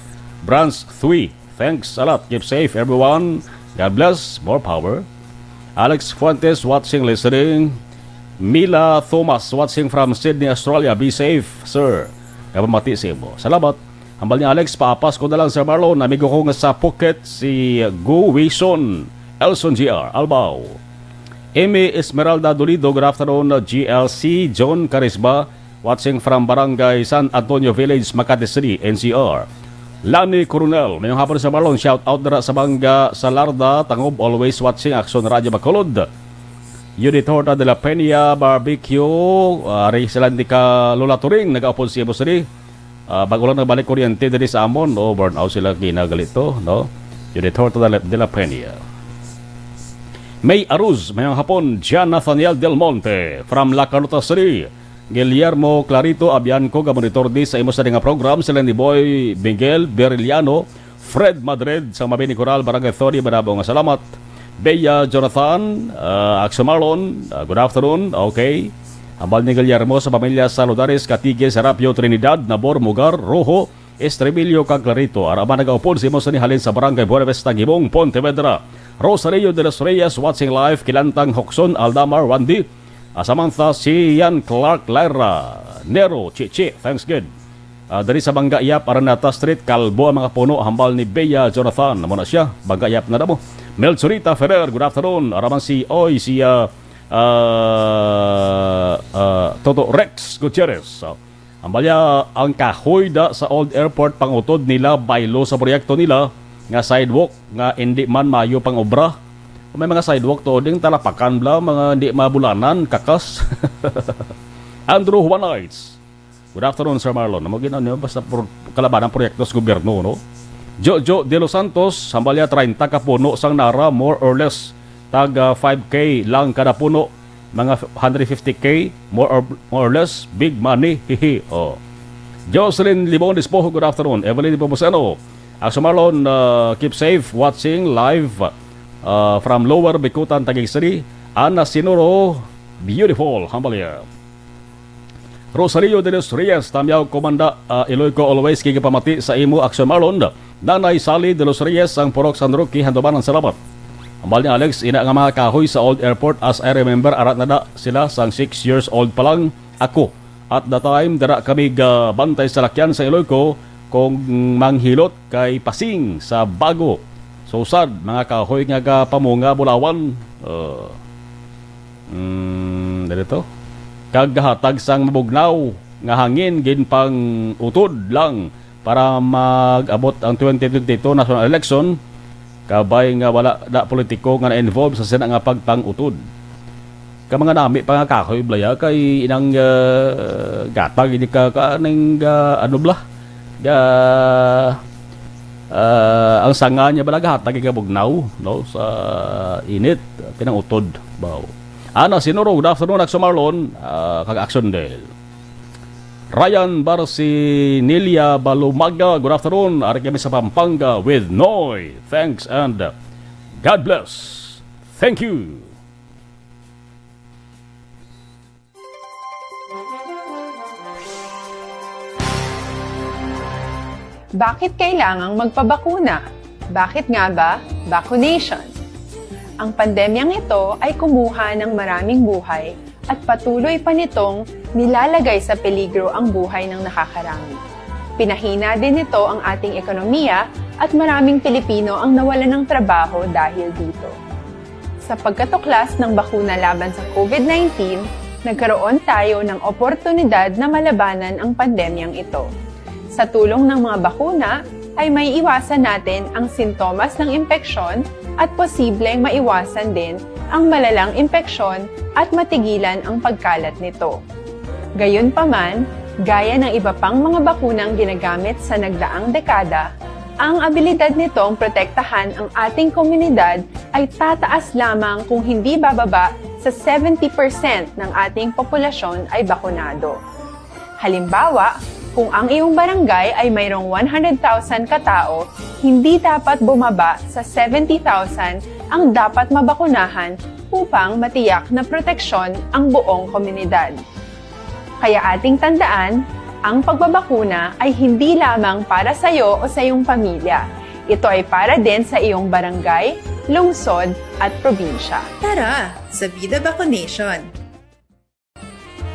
[SPEAKER 1] Branch 3. Thanks a lot. Keep safe, everyone. God bless. More power. Alex Fuentes, watching, listening. Mila Thomas, watching from Sydney, Australia. Be safe, sir. Kapamati sa mo. Salamat. Hambal ni Alex, paapas ko na lang sa Marlon. Amigo ko nga sa Phuket, si Gu Wison, Elson GR, Albao. Amy Esmeralda Dolido, good afternoon. GLC John Carisba, watching from Barangay San Antonio Village, Makati City, NCR. Lani Coronel, mayong hapon sa Marlon, shout out na sa Bangga Salarda, Tangob, always watching Action Radio Bacolod. Unit Horta de la Peña Barbecue, ari sila ni ka Lola Turing, nag-aupon siya mo sila. Bago lang nagbalik kuryente dali sa Amon, burn out sila ginagalito, no? Unit Horta de la Peña. May Aruz, mayang hapon, John Nathaniel Del Monte, from La Carlota City. Guillermo Clarito Abianco, gamonitor di sa imo sa nga program, sila ni Boy Miguel Beriliano, Fred Madrid, sa Mabini Coral, Barangay Thori, manabo nga salamat. Bea Jonathan, Axomarlon, good afternoon, okay. Ambal ni Guillermo sa pamilya Saludares, Catige, Serapio, Trinidad, Nabor, Mugar, Rojo, Estrebilio, kag Clarito. Arama nag-aupon si mo sa nihalin sa Barangay Buenavista, Gibong, Pontevedra. Rosario de los Reyes, watching live, Kilantang Hoxon, Aldamar, Wandi, Samantha, si Ian Clark, Lyra, Nero, Chichi, thanks good. Dari sa Bangga Iyap, Aranata Street, Kalbo ang mga puno, hambal ni Bea Jonathan, naman na siya, Bangga Iyap na mo. Melchorita Ferrer, good afternoon. Araman si Oy, si Toto Rex Gutierrez. Hambal niya ang kahoy da sa Old Airport, pangutod nila, baylo sa proyekto nila, nga sidewalk nga hindi man mayo pang obra. May mga sidewalk to ding talapakan bla, mga hindi mabulanan, kakas. Andrew Juanites, good afternoon Sir Marlon. Namagin ano basta kalaban ng proyekto sa gobyerno, no? Jojo de los Santos, sambalya 30 ka puno sang nara, more or less taga 5K lang kada puno, mga 150K more or less, big money, hihi. Oh. Jocelyn Limon Dispojo, good afternoon. Evelyn Pomoseno, Marlon, keep safe, watching live from Lower Bikutan, Taguig City. Ana Sinoro, beautiful, hambalya. Rosario de los Reyes, tamyaw komanda, Iloy ko always kikipamati sa imo, Marlon. Nanay Sally de los Reyes, ang Purok San Roque, handuman ng salamat. Hambal ni Alex, ina nga mga kahoy sa Old Airport, as I remember, arat na sila sang 6 years old pa lang ako. At the time, dara kami bantay sa lakyan sa Iloy ko, kung manghilot kay Pasing sa Bago. So sad, mga kahoy nga pamunga Bulawan. Dito. Kaghatag sang mabugnaw nga hangin gin pang utod lang para mag-abot ang 2022 national election. Kabay nga wala na politiko nga na-involve sa sina nga pagpang-utod. Ka mga nami pa nga kahoy blaya kay inang gatag hindi ka kaning ano bla. Ang sanga niya balaga hatag ka bugnaw, no, sa init pinang-utod baw. Ana Sinuro, good afternoon, Marlon, kag Action Del. Ryan Barcinilia Balumaga, good afternoon. Ari kami sa Pampanga with Noy. Thanks and God bless. Thank you.
[SPEAKER 10] Bakit kailangang magpabakuna? Bakit nga ba vaccination? Ang pandemyang ito ay kumuha ng maraming buhay at patuloy pa nitong nilalagay sa peligro ang buhay ng nakakarami. Pinahina din nito ang ating ekonomiya at maraming Pilipino ang nawalan ng trabaho dahil dito. Sa pagkatuklas ng bakuna laban sa COVID-19, nagkaroon tayo ng oportunidad na malabanan ang pandemyang ito. Sa tulong ng mga bakuna, ay may iwasan natin ang sintomas ng impeksyon at posibleng maiwasan din ang malalang impeksyon at matigilan ang pagkalat nito. Gayunpaman, gaya ng iba pang mga bakunang ginagamit sa nagdaang dekada, ang abilidad nitong protektahan ang ating komunidad ay tataas lamang kung hindi bababa sa 70% ng ating populasyon ay bakunado. Halimbawa, kung ang iyong barangay ay mayroong 100,000 katao, hindi dapat bumaba sa 70,000 ang dapat mabakunahan upang matiyak na proteksyon ang buong komunidad. Kaya ating tandaan, ang pagbabakuna ay hindi lamang para sa iyo o sa iyong pamilya. Ito ay para din sa iyong barangay, lungsod at probinsya.
[SPEAKER 11] Tara, sa Vida Vaccination!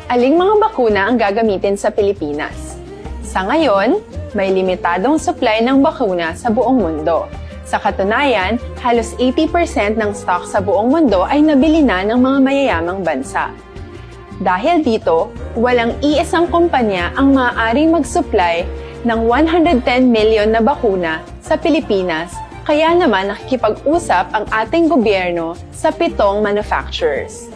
[SPEAKER 10] Aling mga bakuna ang gagamitin sa Pilipinas? Sa ngayon, may limitadong supply ng bakuna sa buong mundo. Sa katunayan, halos 80% ng stock sa buong mundo ay nabili na ng mga mayayamang bansa. Dahil dito, walang iisang kumpanya ang maaaring mag-supply ng 110 million na bakuna sa Pilipinas, kaya naman nakikipag-usap ang ating gobyerno sa 7 manufacturers.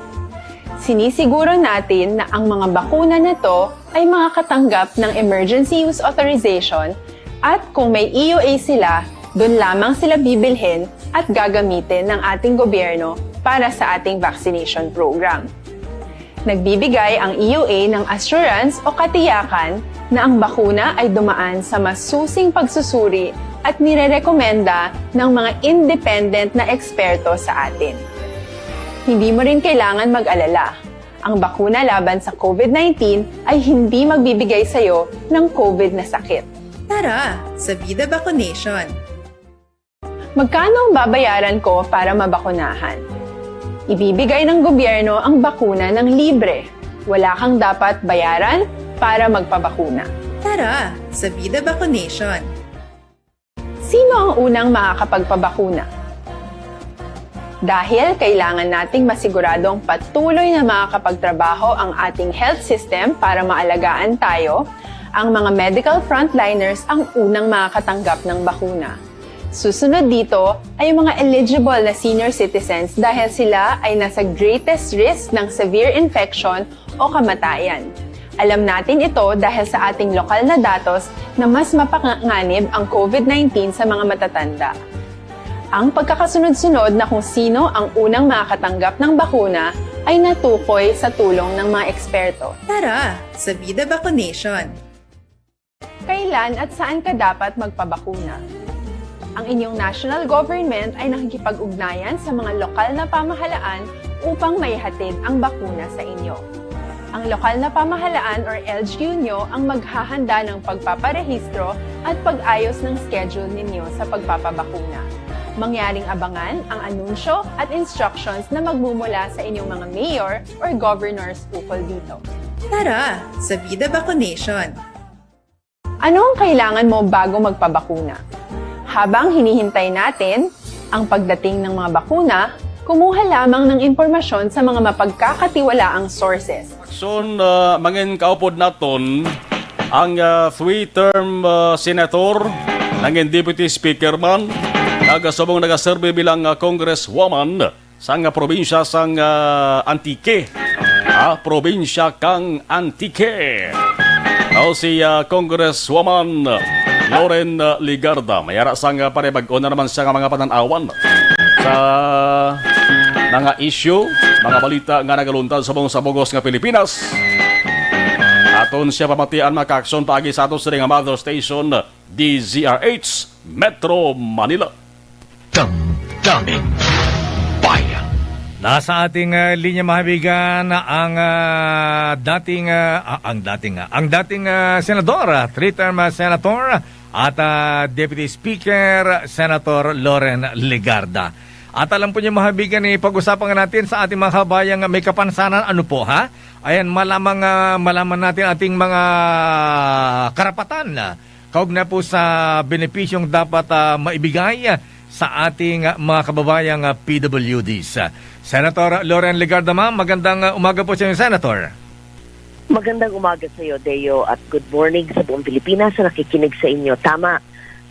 [SPEAKER 10] Sinisiguro natin na ang mga bakuna na to ay makakatanggap ng Emergency Use Authorization at kung may EUA sila, doon lamang sila bibilhin at gagamitin ng ating gobyerno para sa ating vaccination program. Nagbibigay ang EUA ng assurance o katiyakan na ang bakuna ay dumaan sa masusing pagsusuri at nirerekomenda ng mga independent na eksperto sa atin. Hindi mo rin kailangan mag-alala. Ang bakuna laban sa COVID-19 ay hindi magbibigay sa iyo ng COVID na sakit.
[SPEAKER 11] Tara, sa Vida Vaccination!
[SPEAKER 10] Magkano ang babayaran ko para mabakunahan? Ibibigay ng gobyerno ang bakuna ng libre. Wala kang dapat bayaran para magpabakuna.
[SPEAKER 11] Tara, sa Vida Vaccination!
[SPEAKER 10] Sino ang unang makakapagpabakuna? Dahil kailangan nating masiguradong patuloy na makakapagtrabaho ang ating health system para maalagaan tayo, ang mga medical frontliners ang unang makakatanggap ng bakuna. Susunod dito ay yung mga eligible na senior citizens dahil sila ay nasa greatest risk ng severe infection o kamatayan. Alam natin ito dahil sa ating lokal na datos na mas mapanganib ang COVID-19 sa mga matatanda. Ang pagkakasunod-sunod na kung sino ang unang makakatanggap ng bakuna ay natukoy sa tulong ng mga eksperto.
[SPEAKER 11] Tara, sa Vida Vaccination!
[SPEAKER 10] Kailan at saan ka dapat magpabakuna? Ang inyong national government ay nakikipag-ugnayan sa mga lokal na pamahalaan upang maihatid ang bakuna sa inyo. Ang lokal na pamahalaan or LGU nyo ang maghahanda ng pagpaparehistro at pag-ayos ng schedule ninyo sa pagpapabakuna. Mangyaring abangan ang anunsyo at instructions na magmumula sa inyong mga mayor or governors ukol dito.
[SPEAKER 11] Tara, sa Vida Vaccination!
[SPEAKER 10] Ano ang kailangan mo bago magpabakuna? Habang hinihintay natin ang pagdating ng mga bakuna, kumuha lamang ng impormasyon sa mga mapagkakatiwalaang sources.
[SPEAKER 1] Son, mangin kaupod naton ang 3-term senator, nangin deputy speaker man, nagasabong nagaserbe bilang congresswoman sa probinsya sang Antique. Probinsya kang Antique. Si Congresswoman Loren Ligarda. Mayara sang parebag-o na naman siya nga mga pananawan sa mga issue, mga balita nga nagaluntad sa buong sabogos nga Pilipinas. Aton siya pamatian makakson paagi sa ato sa nga mother station DZRH Metro Manila.
[SPEAKER 4] Damdamin Bayan.
[SPEAKER 12] Nasa ating linya mahabigan ang dating senador, three-term senator at Deputy Speaker Senator Loren Legarda. At alam po niyo mahabigan, pag-usapan natin sa ating mga kabayang may kapansanan. Ano po ha? Ayan, malaman natin ating mga karapatan kaugnay po sa benepisyong dapat maibigay sa ating mga kababayang PWDs. Senator Loren Legarda, ma'am, magandang umaga po sa inyo, Senator.
[SPEAKER 13] Magandang umaga sa iyo, Deo, at good morning sa buong Pilipinas na nakikinig sa inyo. Tama,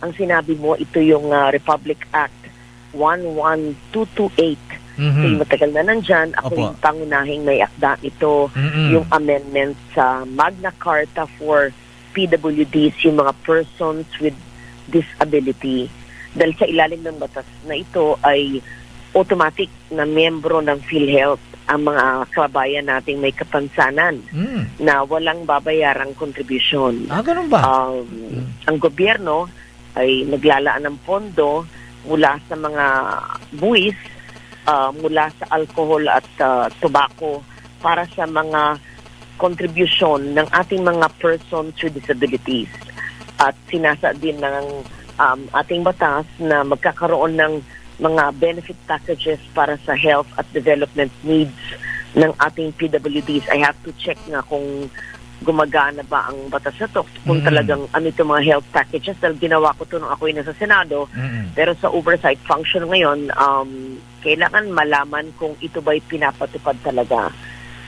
[SPEAKER 13] ang sinabi mo, ito yung Republic Act 11228. So, yung matagal na nandyan, ako yung pangunahing may akda ito, yung amendment sa Magna Carta for PWDs, yung mga persons with disability. Dahil sa ilalim ng batas na ito ay automatic na miyembro ng PhilHealth ang mga kababayan nating may kapansanan na walang babayarang contribution.
[SPEAKER 12] Ganun ba?
[SPEAKER 13] Ang gobyerno ay naglalaan ng pondo mula sa mga buwis, mula sa alcohol at tobacco para sa mga contribution ng ating mga persons with disabilities. At sinasa din ng ating batas na magkakaroon ng mga benefit packages para sa health at development needs ng ating PWDs. I have to check nga kung gumagana ba ang batas na to, kung talagang ano itong mga health packages. Dahil ginawa ko ito nung ako'y nasa Senado, pero sa oversight function ngayon, kailangan malaman kung ito ba'y pinapatupad talaga.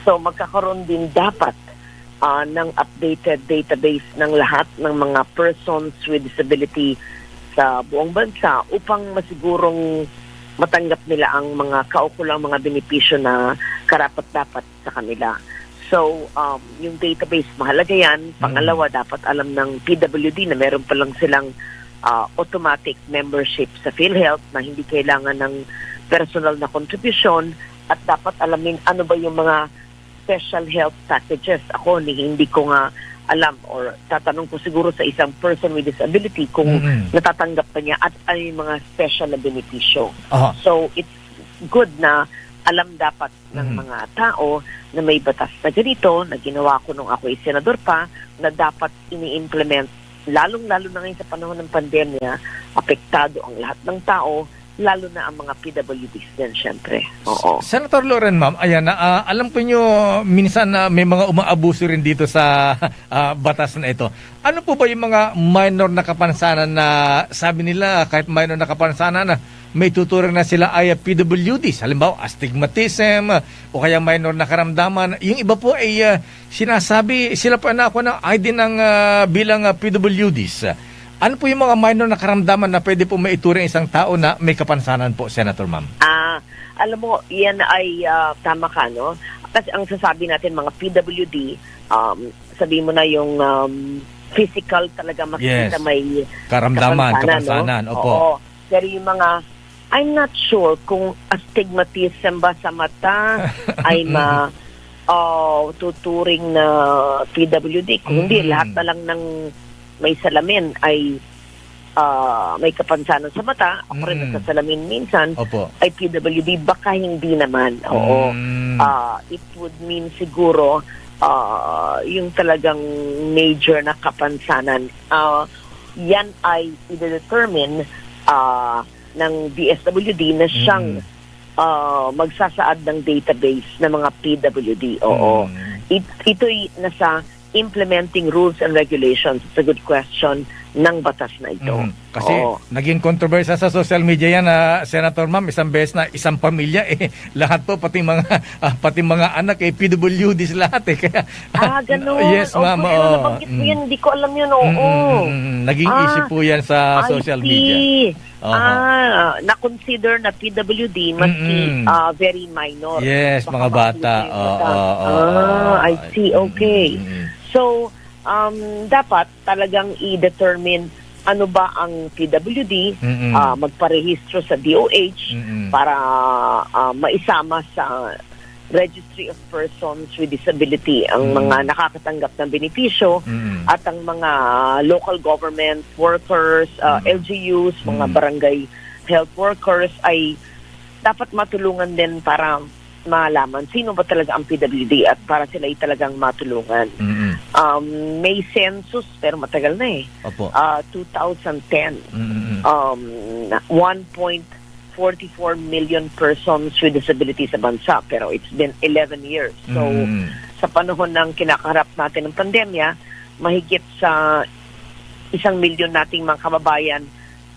[SPEAKER 13] So magkakaroon din dapat ng updated database ng lahat ng mga persons with disability sa buong bansa upang masigurong matanggap nila ang mga kaukulang mga benepisyo na karapat-dapat sa kanila. So, yung database, mahalaga yan. Pangalawa, dapat alam ng PWD na meron pa lang silang automatic membership sa PhilHealth na hindi kailangan ng personal na contribution, at dapat alamin ano ba yung mga special health packages. Ako, hindi ko nga alam, or tatanong ko siguro sa isang person with disability kung natatanggap pa niya at ano yung mga special na benepisyo. So, it's good na alam dapat ng mga tao na may batas na ganito, na ginawa ko nung ako ay senador pa, na dapat ini-implement, lalong-lalo na ngayon sa panahon ng pandemya, apektado ang lahat ng tao, lalo na ang mga PWDs din, syempre. Oo.
[SPEAKER 12] Senator Loren, ma'am, ayan, alam po nyo, minsan may mga umaabuso rin dito sa batas na ito. Ano po ba yung mga minor na kapansanan na sabi nila, kahit minor na kapansanan na may tuturing na sila ay PWDs, halimbawa astigmatism o kaya minor na karamdaman. Yung iba po ay sinasabi sila po na ako na ID ng bilang PWDs. Ano po yung mga minor na karamdaman na pwede po maituring isang tao na may kapansanan po, Senator, ma'am?
[SPEAKER 13] Alam mo, yan ay tama ka, no? Kasi ang sasabi natin mga PWD, sabi mo na yung physical talaga makikita, may
[SPEAKER 12] kapansanan,
[SPEAKER 13] no?
[SPEAKER 12] Opo.
[SPEAKER 13] Oo. Pero yung mga, I'm not sure kung astigmatism ba sa mata ay tuturing na PWD. Kung hindi, lahat na lang ng may salamin ay may kapansanan sa mata. Ako rin nagkasalamin minsan.
[SPEAKER 12] Opo.
[SPEAKER 13] Ay PWD. Baka hindi naman. Oo. It would mean siguro yung talagang major na kapansanan. Yan ay i-determine ng DSWD na siyang magsasaad ng database ng mga PWD. Oo. Ito'y nasa implementing rules and regulations. It's a good question ng batas na ito.
[SPEAKER 12] Kasi naging controversy sa social media yan, Senator, ma'am, isang beses na isang pamilya lahat po pati mga anak PWDs lahat Kaya
[SPEAKER 13] ganun.
[SPEAKER 12] Yes, ma'am.
[SPEAKER 13] Nabanggit mo yan, hindi ko alam yun.
[SPEAKER 12] Naging issue po yan sa social media.
[SPEAKER 13] Na-consider na PWD maski very minor.
[SPEAKER 12] Yes, mga bata.
[SPEAKER 13] I see. Okay. So, dapat talagang i-determine ano ba ang PWD, magparehistro sa DOH para maisama sa Registry of Persons with Disability ang mga nakakatanggap ng benepisyo at ang mga local government workers, LGUs, mga barangay health workers ay dapat matulungan din para malaman sino ba talaga ang PWD at para sila ay talagang matulungan. May census pero matagal na eh. 2010. 1.44 million persons with disabilities sa bansa pero it's been 11 years. So sa panahon ng kinakaharap natin ng pandemya, mahigit sa 1 milyon nating mga kababayan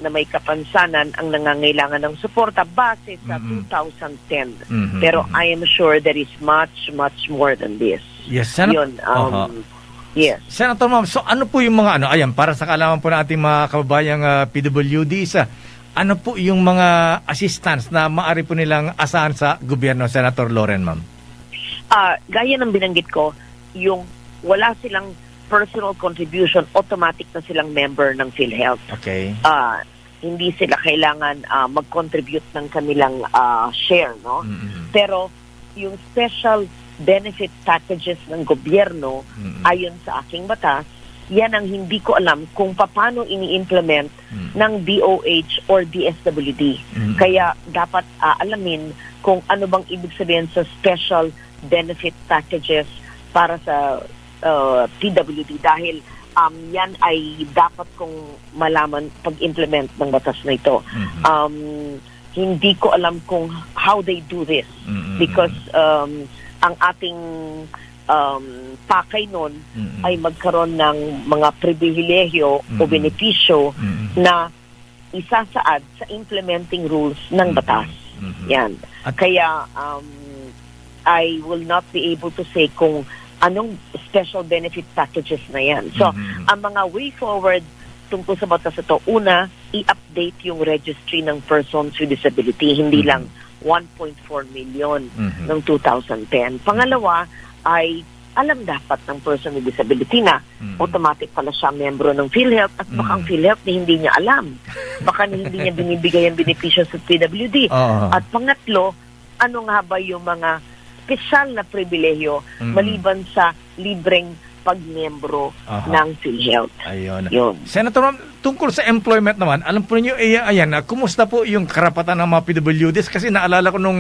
[SPEAKER 13] na may kapansanan ang nangangailangan ng suporta base sa 2010. Pero I am sure there is much more than this.
[SPEAKER 12] Yes, Senator.
[SPEAKER 13] Yun, yes.
[SPEAKER 12] Senator Ma'am, so ano po yung mga ayan, para sa kaalaman po ng ating mga kababayang PWD, ano po yung mga assistance na maaari po nilang asahan sa gobyerno, Senator Loren, Ma'am?
[SPEAKER 13] Gaya ng binanggit ko, yung wala silang personal contribution, automatic na silang member ng PhilHealth.
[SPEAKER 12] Okay.
[SPEAKER 13] Hindi sila kailangan mag-contribute ng kanilang share, no? Pero yung special benefit packages ng gobyerno, ayon sa aking batas, yan ang hindi ko alam kung paano ini-implement ng DOH or DSWD. Kaya dapat alamin kung ano bang ibig sabihin sa special benefit packages para sa PWD dahil yan ay dapat kong malaman pag-implement ng batas na ito. Hindi ko alam kung how they do this because ang ating pakay nun ay magkaroon ng mga pribilehyo o benepisyo na isasaad sa implementing rules ng batas. Yan. Kaya I will not be able to say kung anong special benefit packages na yan. So, ang mga way forward tungkol sa batas ito, una, i-update yung registry ng persons with disability, hindi lang 1.4 million noong 2010. Pangalawa, ay alam dapat ng person with disability na automatic pala siya membro ng PhilHealth at baka ang PhilHealth na hindi niya alam. Baka na hindi niya binibigay ang benepisyo sa PWD. At pangatlo, ano nga ba yung mga special na pribilehyo maliban sa libreng pagmembro ng PhilHealth.
[SPEAKER 12] Ayun.
[SPEAKER 13] Yun.
[SPEAKER 12] Senator Ma'am, tungkol sa employment naman, alam po niyo, ayan, kumusta po yung karapatan ng mga PWDs? Kasi naalala ko nung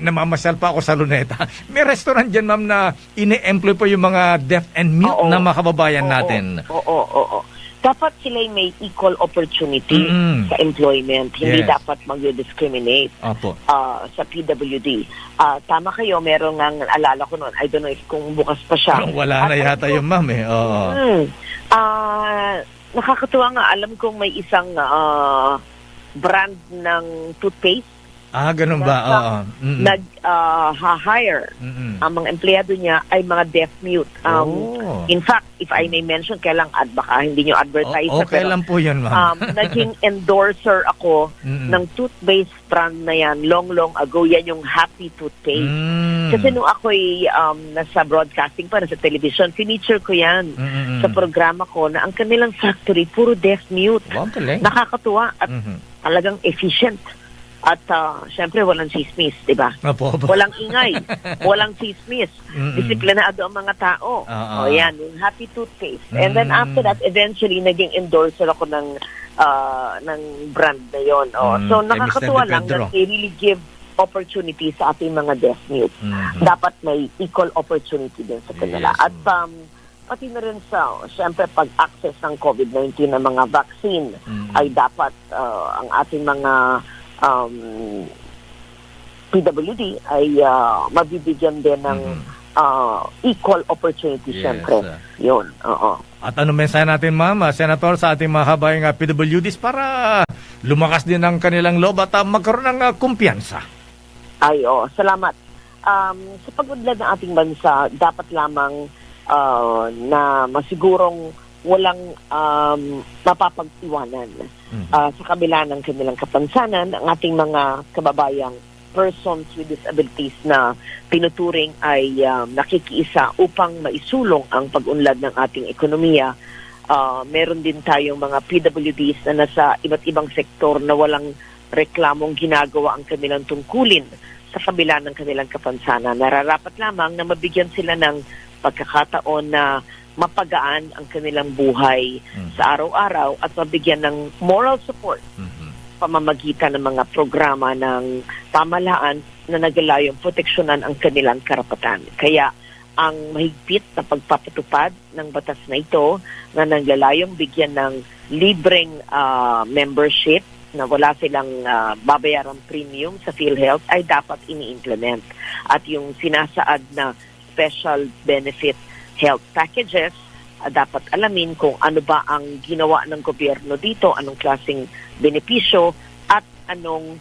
[SPEAKER 12] namamasyal pa ako sa Luneta. May restaurant dyan, Ma'am, na ini-employ po yung mga deaf and mute na mga kababayan natin.
[SPEAKER 13] Oo. Dapat sila may equal opportunity sa employment. Hindi dapat mag-discriminate sa PWD. Tama kayo, meron nga alala ko noon. I don't know if kung bukas pa siya.
[SPEAKER 12] Wala na yata yung ma'am eh.
[SPEAKER 13] Nakakatuwa nga. Alam kong may isang brand ng toothpaste.
[SPEAKER 12] Ganun ba?
[SPEAKER 13] Nag-hire ang mga empleyado niya ay mga deaf-mute. In fact, if I may mention, kailang baka hindi nyo advertise.
[SPEAKER 12] Okay lang po yun, ma'am.
[SPEAKER 13] Naging endorser ako ng toothpaste brand na yan long ago. Yan yung Happy Toothpaste. Kasi nung ako'y nasa broadcasting pa, nasa television, feature ko yan sa programa ko na ang kanilang factory, puro deaf-mute. Nakakatuwa at talagang efficient. At syempre, walang chismis, di ba? Walang ingay, walang chismis. Disiplinado ang mga tao. Yan, yung Happy Toothpaste. And then after that, eventually, naging endorser ako ng brand na yon. So, nakakatuwa lang that they really give opportunity sa ating mga deaf-mute. Dapat may equal opportunity din sa kanila. At pati na rin sa, syempre, pag-access ng COVID-19 ng mga vaccine, ay dapat ang ating mga PWD ay mabibigyan din ng equal opportunity, syempre. Yun,
[SPEAKER 12] At ano mensahe natin, Ma'am, Senator, sa ating mga kabayang PWDs para lumakas din ang kanilang loob at magkaroon ng kumpiyansa?
[SPEAKER 13] Salamat. Sa pag-unlad ng ating bansa, dapat lamang na masigurong walang mapapag-iwanan sa kabila ng kanilang kapansanan, ang ating mga kababayang persons with disabilities na tinuturing ay nakikiisa upang maisulong ang pag-unlad ng ating ekonomiya. Meron din tayong mga PWDs na nasa iba't ibang sektor na walang reklamong ginagawa ang kanilang tungkulin sa kabila ng kanilang kapansanan. Nararapat lamang na mabigyan sila ng pagkakataon na mapagaan ang kanilang buhay sa araw-araw at mabigyan ng moral support pamamagitan ng mga programa ng pamahalaan na naglalayong proteksyonan ang kanilang karapatan. Kaya ang mahigpit na pagpapatupad ng batas na ito na naglalayong bigyan ng libreng membership na wala silang babayarang premium sa PhilHealth ay dapat ini-implement. At yung sinasaad na special benefit health packages, dapat alamin kung ano ba ang ginawa ng gobyerno dito, anong klaseng benepisyo at anong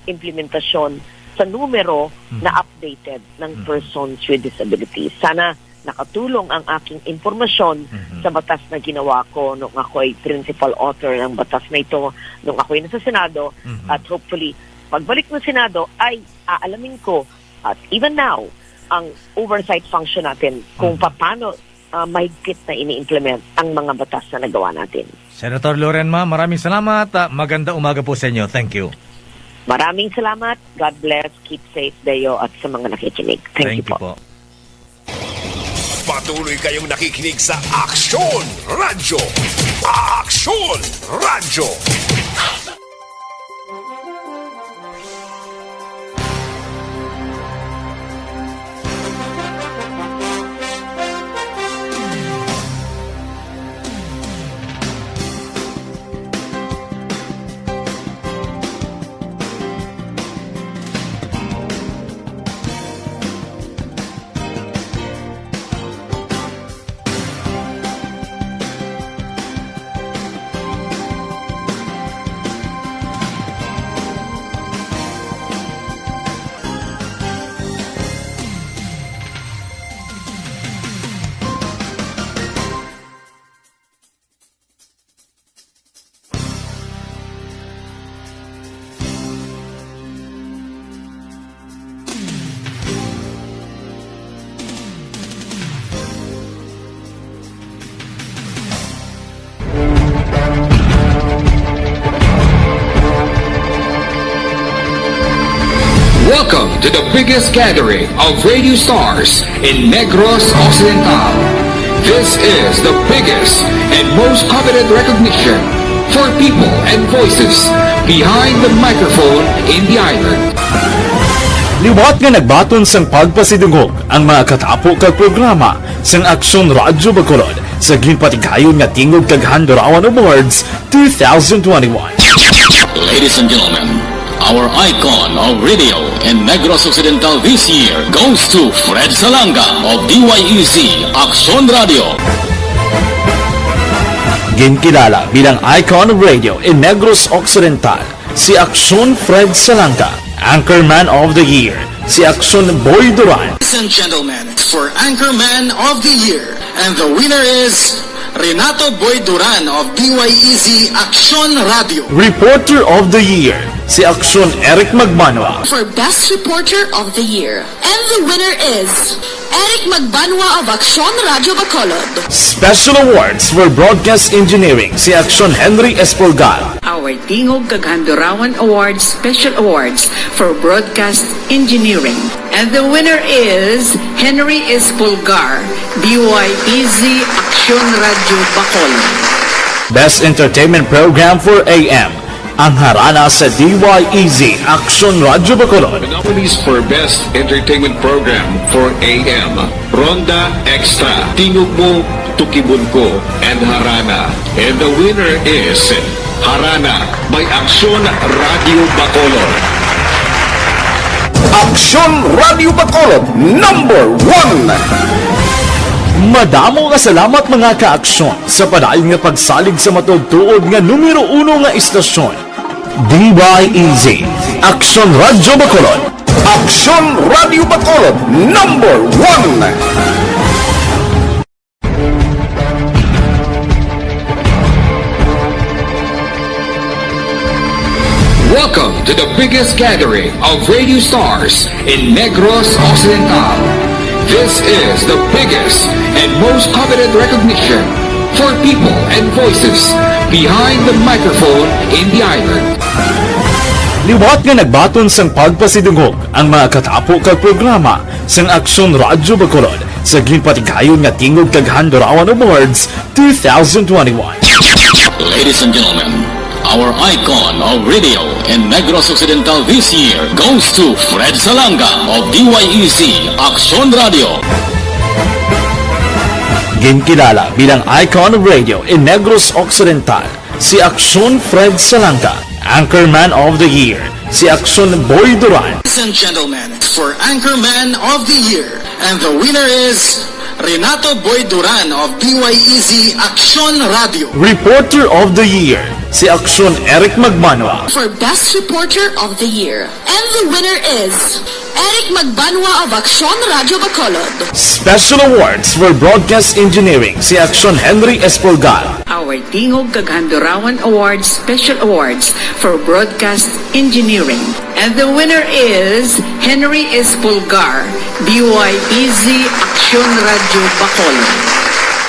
[SPEAKER 13] implementasyon sa numero na updated ng persons with disabilities. Sana nakatulong ang aking impormasyon sa batas na ginawa ko nung ako ay principal author ng batas na ito nung ako ay nasa Senado at hopefully pagbalik ng Senado ay aalamin ko at even now ang oversight function natin kung paano mahigpit na ini-implement ang mga batas na nagawa natin.
[SPEAKER 12] Senator Loren Ma, maraming salamat. Maganda umaga po sa inyo. Thank you.
[SPEAKER 13] Maraming salamat. God bless. Keep safe, Dayo, at sa mga nakikinig. Thank you po.
[SPEAKER 3] Patuloy kayong nakikinig sa Aksyon Radyo. Aksyon Radyo.
[SPEAKER 14] Welcome to the biggest gathering of radio stars in Negros Occidental. This is the biggest and most coveted recognition for people and voices behind the microphone in the island.
[SPEAKER 15] Liwat nga nagbaton sang pagpasidungog ang mga katapo kag programa sang Aksyon Radyo Bacolod sa ginpatigayon nga tingog kag Handurawan Awards 2021.
[SPEAKER 14] Ladies and gentlemen, our icon of radio in Negros Occidental this year goes to Fred Salanga of DYEZ Aksyon Radio.
[SPEAKER 15] Ginkilala bilang icon of radio in Negros Occidental, si Aksyon Fred Salanga. Anchorman of the Year, si Aksyon Boy Duran.
[SPEAKER 14] Ladies and gentlemen, for Anchorman of the Year, and the winner is Renato Boy Duran of DYEZ Aksyon Radio.
[SPEAKER 15] Reporter of the Year, si Aksyon Eric Magbanwa.
[SPEAKER 16] For Best Reporter of the Year, and the winner is Eric Magbanwa of Aksyon Radio Bacolod.
[SPEAKER 15] Special awards for broadcast engineering, si Aksyon Henry Espolgar.
[SPEAKER 17] Our Tingog kag Handurawan Awards Special Awards for Broadcast Engineering. And the winner is Henry Espolgar, DYEZ Aksyon Radio Bacolod.
[SPEAKER 15] Best Entertainment Program for AM, ang harana sa DYEZ Aksyon Radio Bacolod.
[SPEAKER 14] The nominees for Best Entertainment Program for AM, Ronda Extra, Tingog Mo, Tukibon Ko, and Harana. And the winner is Harana by Aksyon Radio Bacolod.
[SPEAKER 15] Aksyon Radio Bacolod, #1! Madamo nga salamat mga ka-aksyon sa padayon nga pagsalig sa matugtuod nga numero 1 nga istasyon. DYEZ Aksyon Radio Bacolod. Aksyon Radio Bacolod, #1!
[SPEAKER 14] Welcome to the biggest gathering of radio stars in Negros Occidental. This is the biggest and most coveted recognition for people and voices behind the microphone in the island.
[SPEAKER 15] Liwat nga nagbaton sang pagpasidungog ang mga katapo kag programa sang Aksyon Radyo Bacolod sa ginpatigayon nga tingog kag Handurawan Awards 2021.
[SPEAKER 14] Ladies and gentlemen, our icon of radio in Negros Occidental this year goes to Fred Salanga of DYEC Aksyon Radio.
[SPEAKER 15] Ginkilala bilang icon of radio in Negros Occidental, si Aksyon Fred Salanga. Anchorman of the Year, si Aksyon Boy Duran.
[SPEAKER 14] Ladies and gentlemen, for Anchorman of the Year, and the winner is Renato Boy Duran of DYEC Aksyon Radio.
[SPEAKER 15] Reporter of the Year, si Aksyon Eric Magmanwa.
[SPEAKER 16] For Best Reporter of the Year. And the winner is Eric Magbanwa of Aksyon Radio Bacolod.
[SPEAKER 15] Special Awards for Broadcast Engineering, si Aksyon Henry Espolgar.
[SPEAKER 17] Our Tingog kag Handurawan Awards Special Awards for Broadcast Engineering. And the winner is Henry Espolgar, DYEZ Aksyon Radio Bacolod.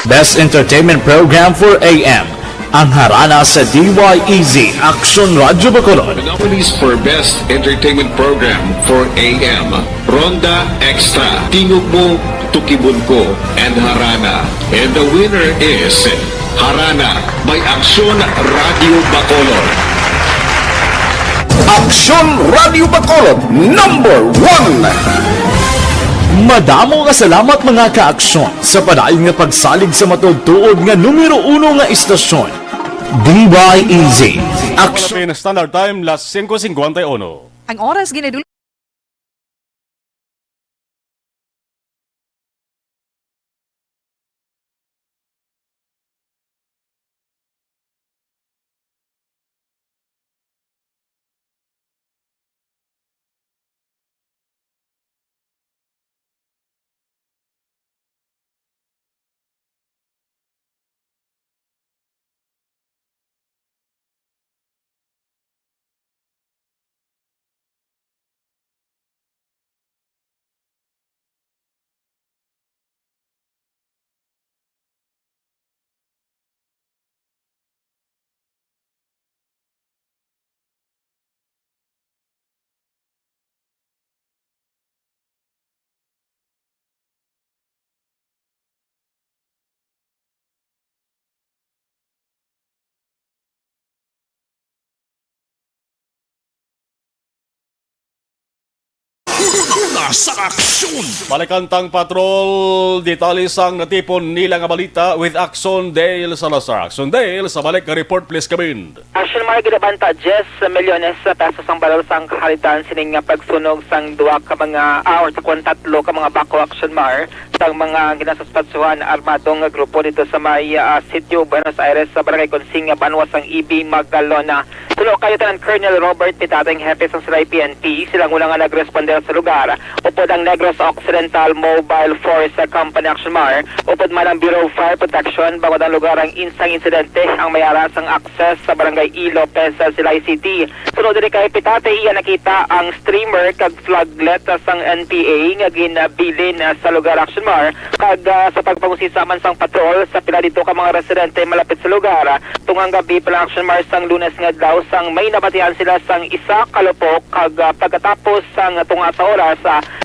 [SPEAKER 15] Best Entertainment Program for AM, ang harana sa DYEZ Aksyon Radio Bacolod.
[SPEAKER 14] The nominees for Best Entertainment Program for AM, Ronda Extra, Tingog Mo, Tukibon Ko, and Harana. And the winner is Harana by Aksyon Radio Bacolod.
[SPEAKER 15] Aksyon Radio Bacolod #1. Madamo nga salamat mga ka-aksyon sa padayon nga pagsalig sa matudtuod nga numero 1 nga istasyon. DYEZ
[SPEAKER 1] Aksyon Standard Time, las 5:51.
[SPEAKER 18] Ang oras ginadul
[SPEAKER 4] Una sa aksyon!
[SPEAKER 1] Balikantang patrol, detalis ang natipon nila nga balita with Aksyon Dale Salazar. Aksyon Dale, sa balik nga report please kabind.
[SPEAKER 5] Action mga ginabanta 10 milyones sa pesos ang balal sang kahalitan sining nga pagsunog sang duwa ka mga or sa tatlo ka mga bako action mar sang mga ginasuspatsuhan armadong grupo dito sa may sitio Buenos Aires sa barangay Consing Banwa sang EB Magalona. Tulo kayo tanan Colonel Robert Pitateng Hepe sang Silay PNP, silang una nga nagresponder sa lugar. Upod ang Negros Occidental Mobile Force Company Action Mar, upod man ang Bureau of Fire Protection, bawat ang lugar ang insang insidente ang mayara sang access sa barangay E. Lopez sa Silay City. Sunod din kay Pitate, iya nakita ang streamer kag flaglet sang NPA nga ginabilin sa lugar Action Mar, kag sa pagpangusisa man sang patrol sa pila dito ka mga residente malapit sa lugar. Tungang gabi pa lang Action Mar sang Lunes nga daw sang may nabatian sila sang isa kalupok kag pagkatapos sang tunga sa oras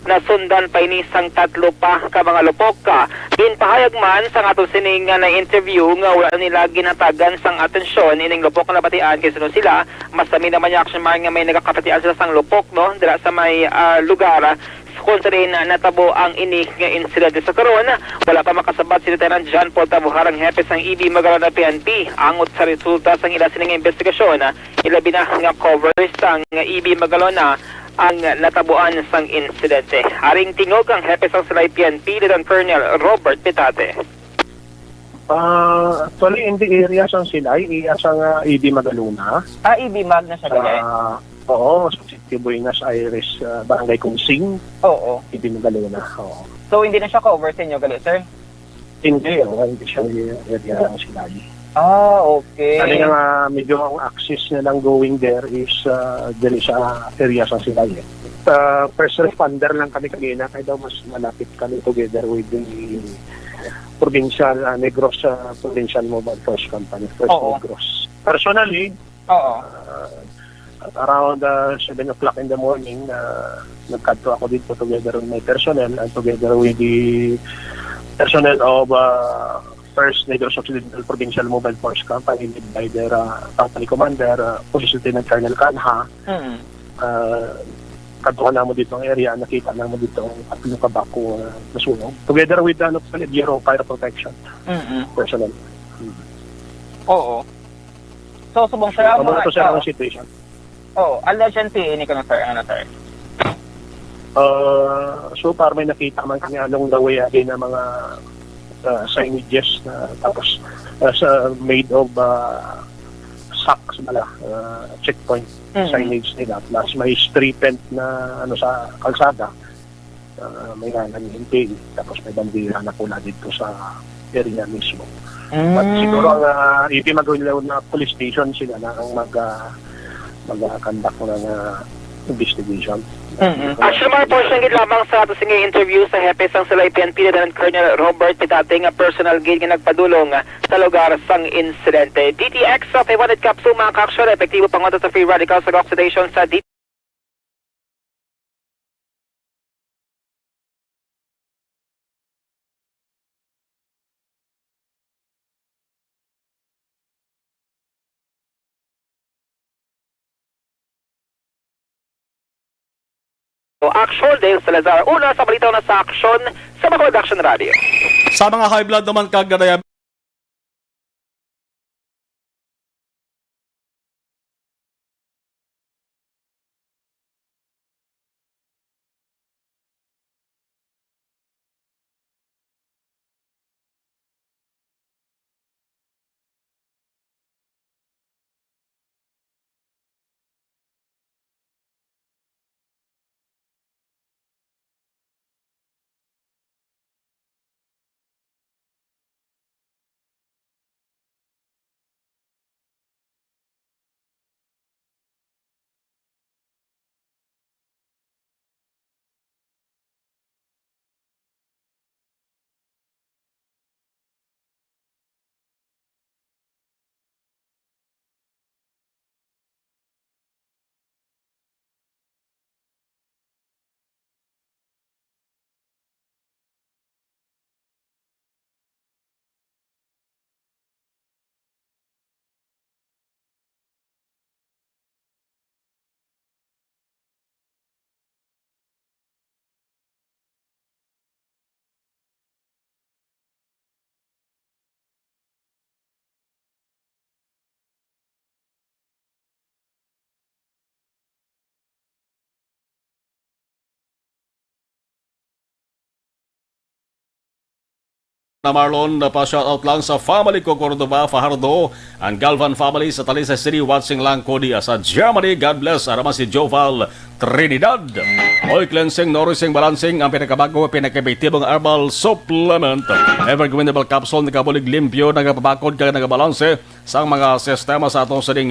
[SPEAKER 5] nasundan pa ini sang tatlo pa ka mga lupok ka. Ginpahayag man sang ato sining na interview nga wala nila ginatagan sang atensyon ining lupok na nabatian kasi no sila masami naman yung Action Mar nga may nagakapatian sila sang lupok no dira sa may lugar kung sa rin natabo ang ini nga insidente sa karon. Wala pa makasabat si Lieutenant John Paul Tabuharang Hepe sang EB Magalona PNP angot sa resulta sang ila sining investigasyon. Ilabi na nga cover sang EB Magalona ang natabuan sang insidente. Haring tingog ang Hepe sang Silay PNP Lieutenant Colonel Robert Pitate.
[SPEAKER 19] Actually, in the area sang Silay, iya sang EB Magalona.
[SPEAKER 6] EB Mag na siya ganyan?
[SPEAKER 19] Oo, sa City Buenos Aires, Barangay Consing.
[SPEAKER 6] Oo.
[SPEAKER 19] EB Magalona, oo.
[SPEAKER 6] So, hindi na siya cover sa inyo, gali, sir?
[SPEAKER 19] Hindi, hindi siya area ng Silay.
[SPEAKER 6] Okay.
[SPEAKER 19] Kasi nga medyo ang access na lang going there is dali sa area sa Silay. First responder lang kami kanina, kaya daw mas malapit kami together with the Provincial Negros Provincial Mobile Force Company, First Negros. Personally, At around 7 o'clock in the morning, nagkadto ako dito together with my personnel and together with the personnel of First Negros Occidental Provincial Mobile Force Company led by their company commander, Police Lieutenant Colonel Canha. Kadtuhan naman dito ang area, nakita naman dito ang tatlong kabako nasunog. Together with Bureau of Fire Protection personnel.
[SPEAKER 5] Oo. So, subong sir, ang
[SPEAKER 19] ito sir ang situation.
[SPEAKER 5] Alleged ini ka na sir, sir?
[SPEAKER 19] So far may nakita man kami along the way again na mga signages na tapos made of sacks checkpoint signage nila plus may street tent na sa kalsada may nangyayintay tapos may bandera na pula dito sa area mismo. But siguro ang ipimagawin na police station sila na ang mag-conduct ng investigation.
[SPEAKER 5] Actually, mga portion lamang sa ato singing interview sa Hepe sang Silay PNP na Colonel Robert Pitate nga personal gain nga nagpadulong sa lugar sang insidente. DTX of 100 capsule mga kaksyon, epektibo pangontra sa free radicals sa oxidation sa Action Dale Salazar. Una sa balita na sa aksyon sa Bacolod Action Radio.
[SPEAKER 1] Sa mga high blood naman kagaya na Marlon, pa-shoutout lang sa family ko Cordoba, Fajardo, ang Galvan family sa Talisay City, watching lang ko diya sa Germany. God bless. Araman si Joval Trinidad. Oil cleansing, nourishing, balancing, ang pinakabago, pinakabitibong herbal supplement. Evergreenable capsule, nagabulig limpyo, nagapabakod, kaya nagabalanse sa mga sistema sa atong saling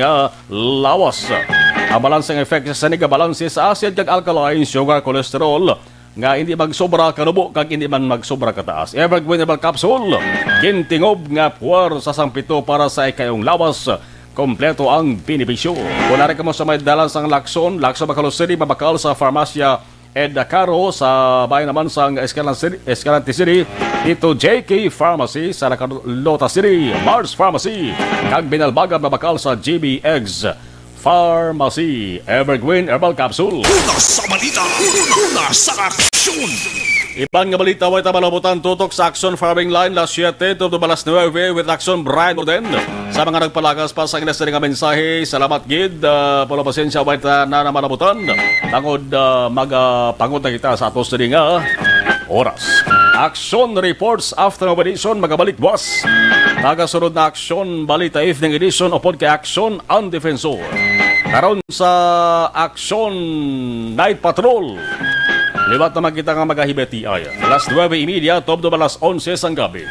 [SPEAKER 1] lawas. Ang balancing effect sa nagabalanse sa acid, kag alkaline, sugar, cholesterol, nga hindi magsobra kanubo kag hindi man magsobra kataas. Evergreenable capsule, gintingob nga puwar sa sampito para sa ikayong lawas. Kompleto ang benepisyo. Kung nari ka mo sa may dalan sang Lacson Bacolod City, mabakal sa Farmasya Ed Caro, sa bayan naman sang Escalante City, dito JK Pharmacy sa Lota City, Mars Pharmacy, kag binalbagab mabakal sa GB Eggs Pharmacy. Evergreen Herbal Capsule.
[SPEAKER 4] Una sa balita, una sa aksyon.
[SPEAKER 1] Iban nga balita, way tamalabutan tutok sa Action Farming Line las 7 to balas 9 with Action Brian Orden. Sa mga nagpalagas pa sa kinasa nga mensahe, salamat gid. Pula pasensya, way na namalabutan. Tangod magpangot na kita sa atos nga oras. Action Reports after edition, magabalik boss. Tagasunod na Action Balita Evening Edition o kay Action ang Defensor. Karon sa Action Night Patrol, liwat naman kita nga magahibeti ay alas 9:30 top do alas 11 sang gabi.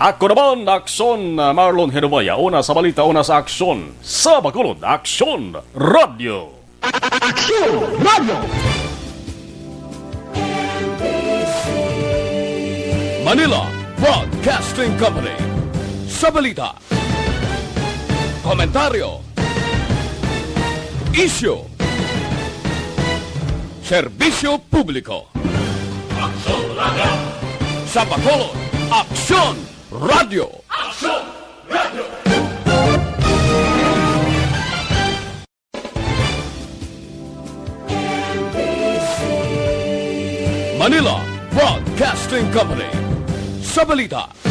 [SPEAKER 1] Ako naman, Action Marlon Herubaya. Una sa balita, una sa Action sa Bacolod Action Radio.
[SPEAKER 4] Action Radio! Manila Broadcasting Company. Sa balita, komentaryo,
[SPEAKER 3] Issue. Serbisyo publiko. Sa Bacolod, Aksyon Radio. Manila Broadcasting Company. Sa balita.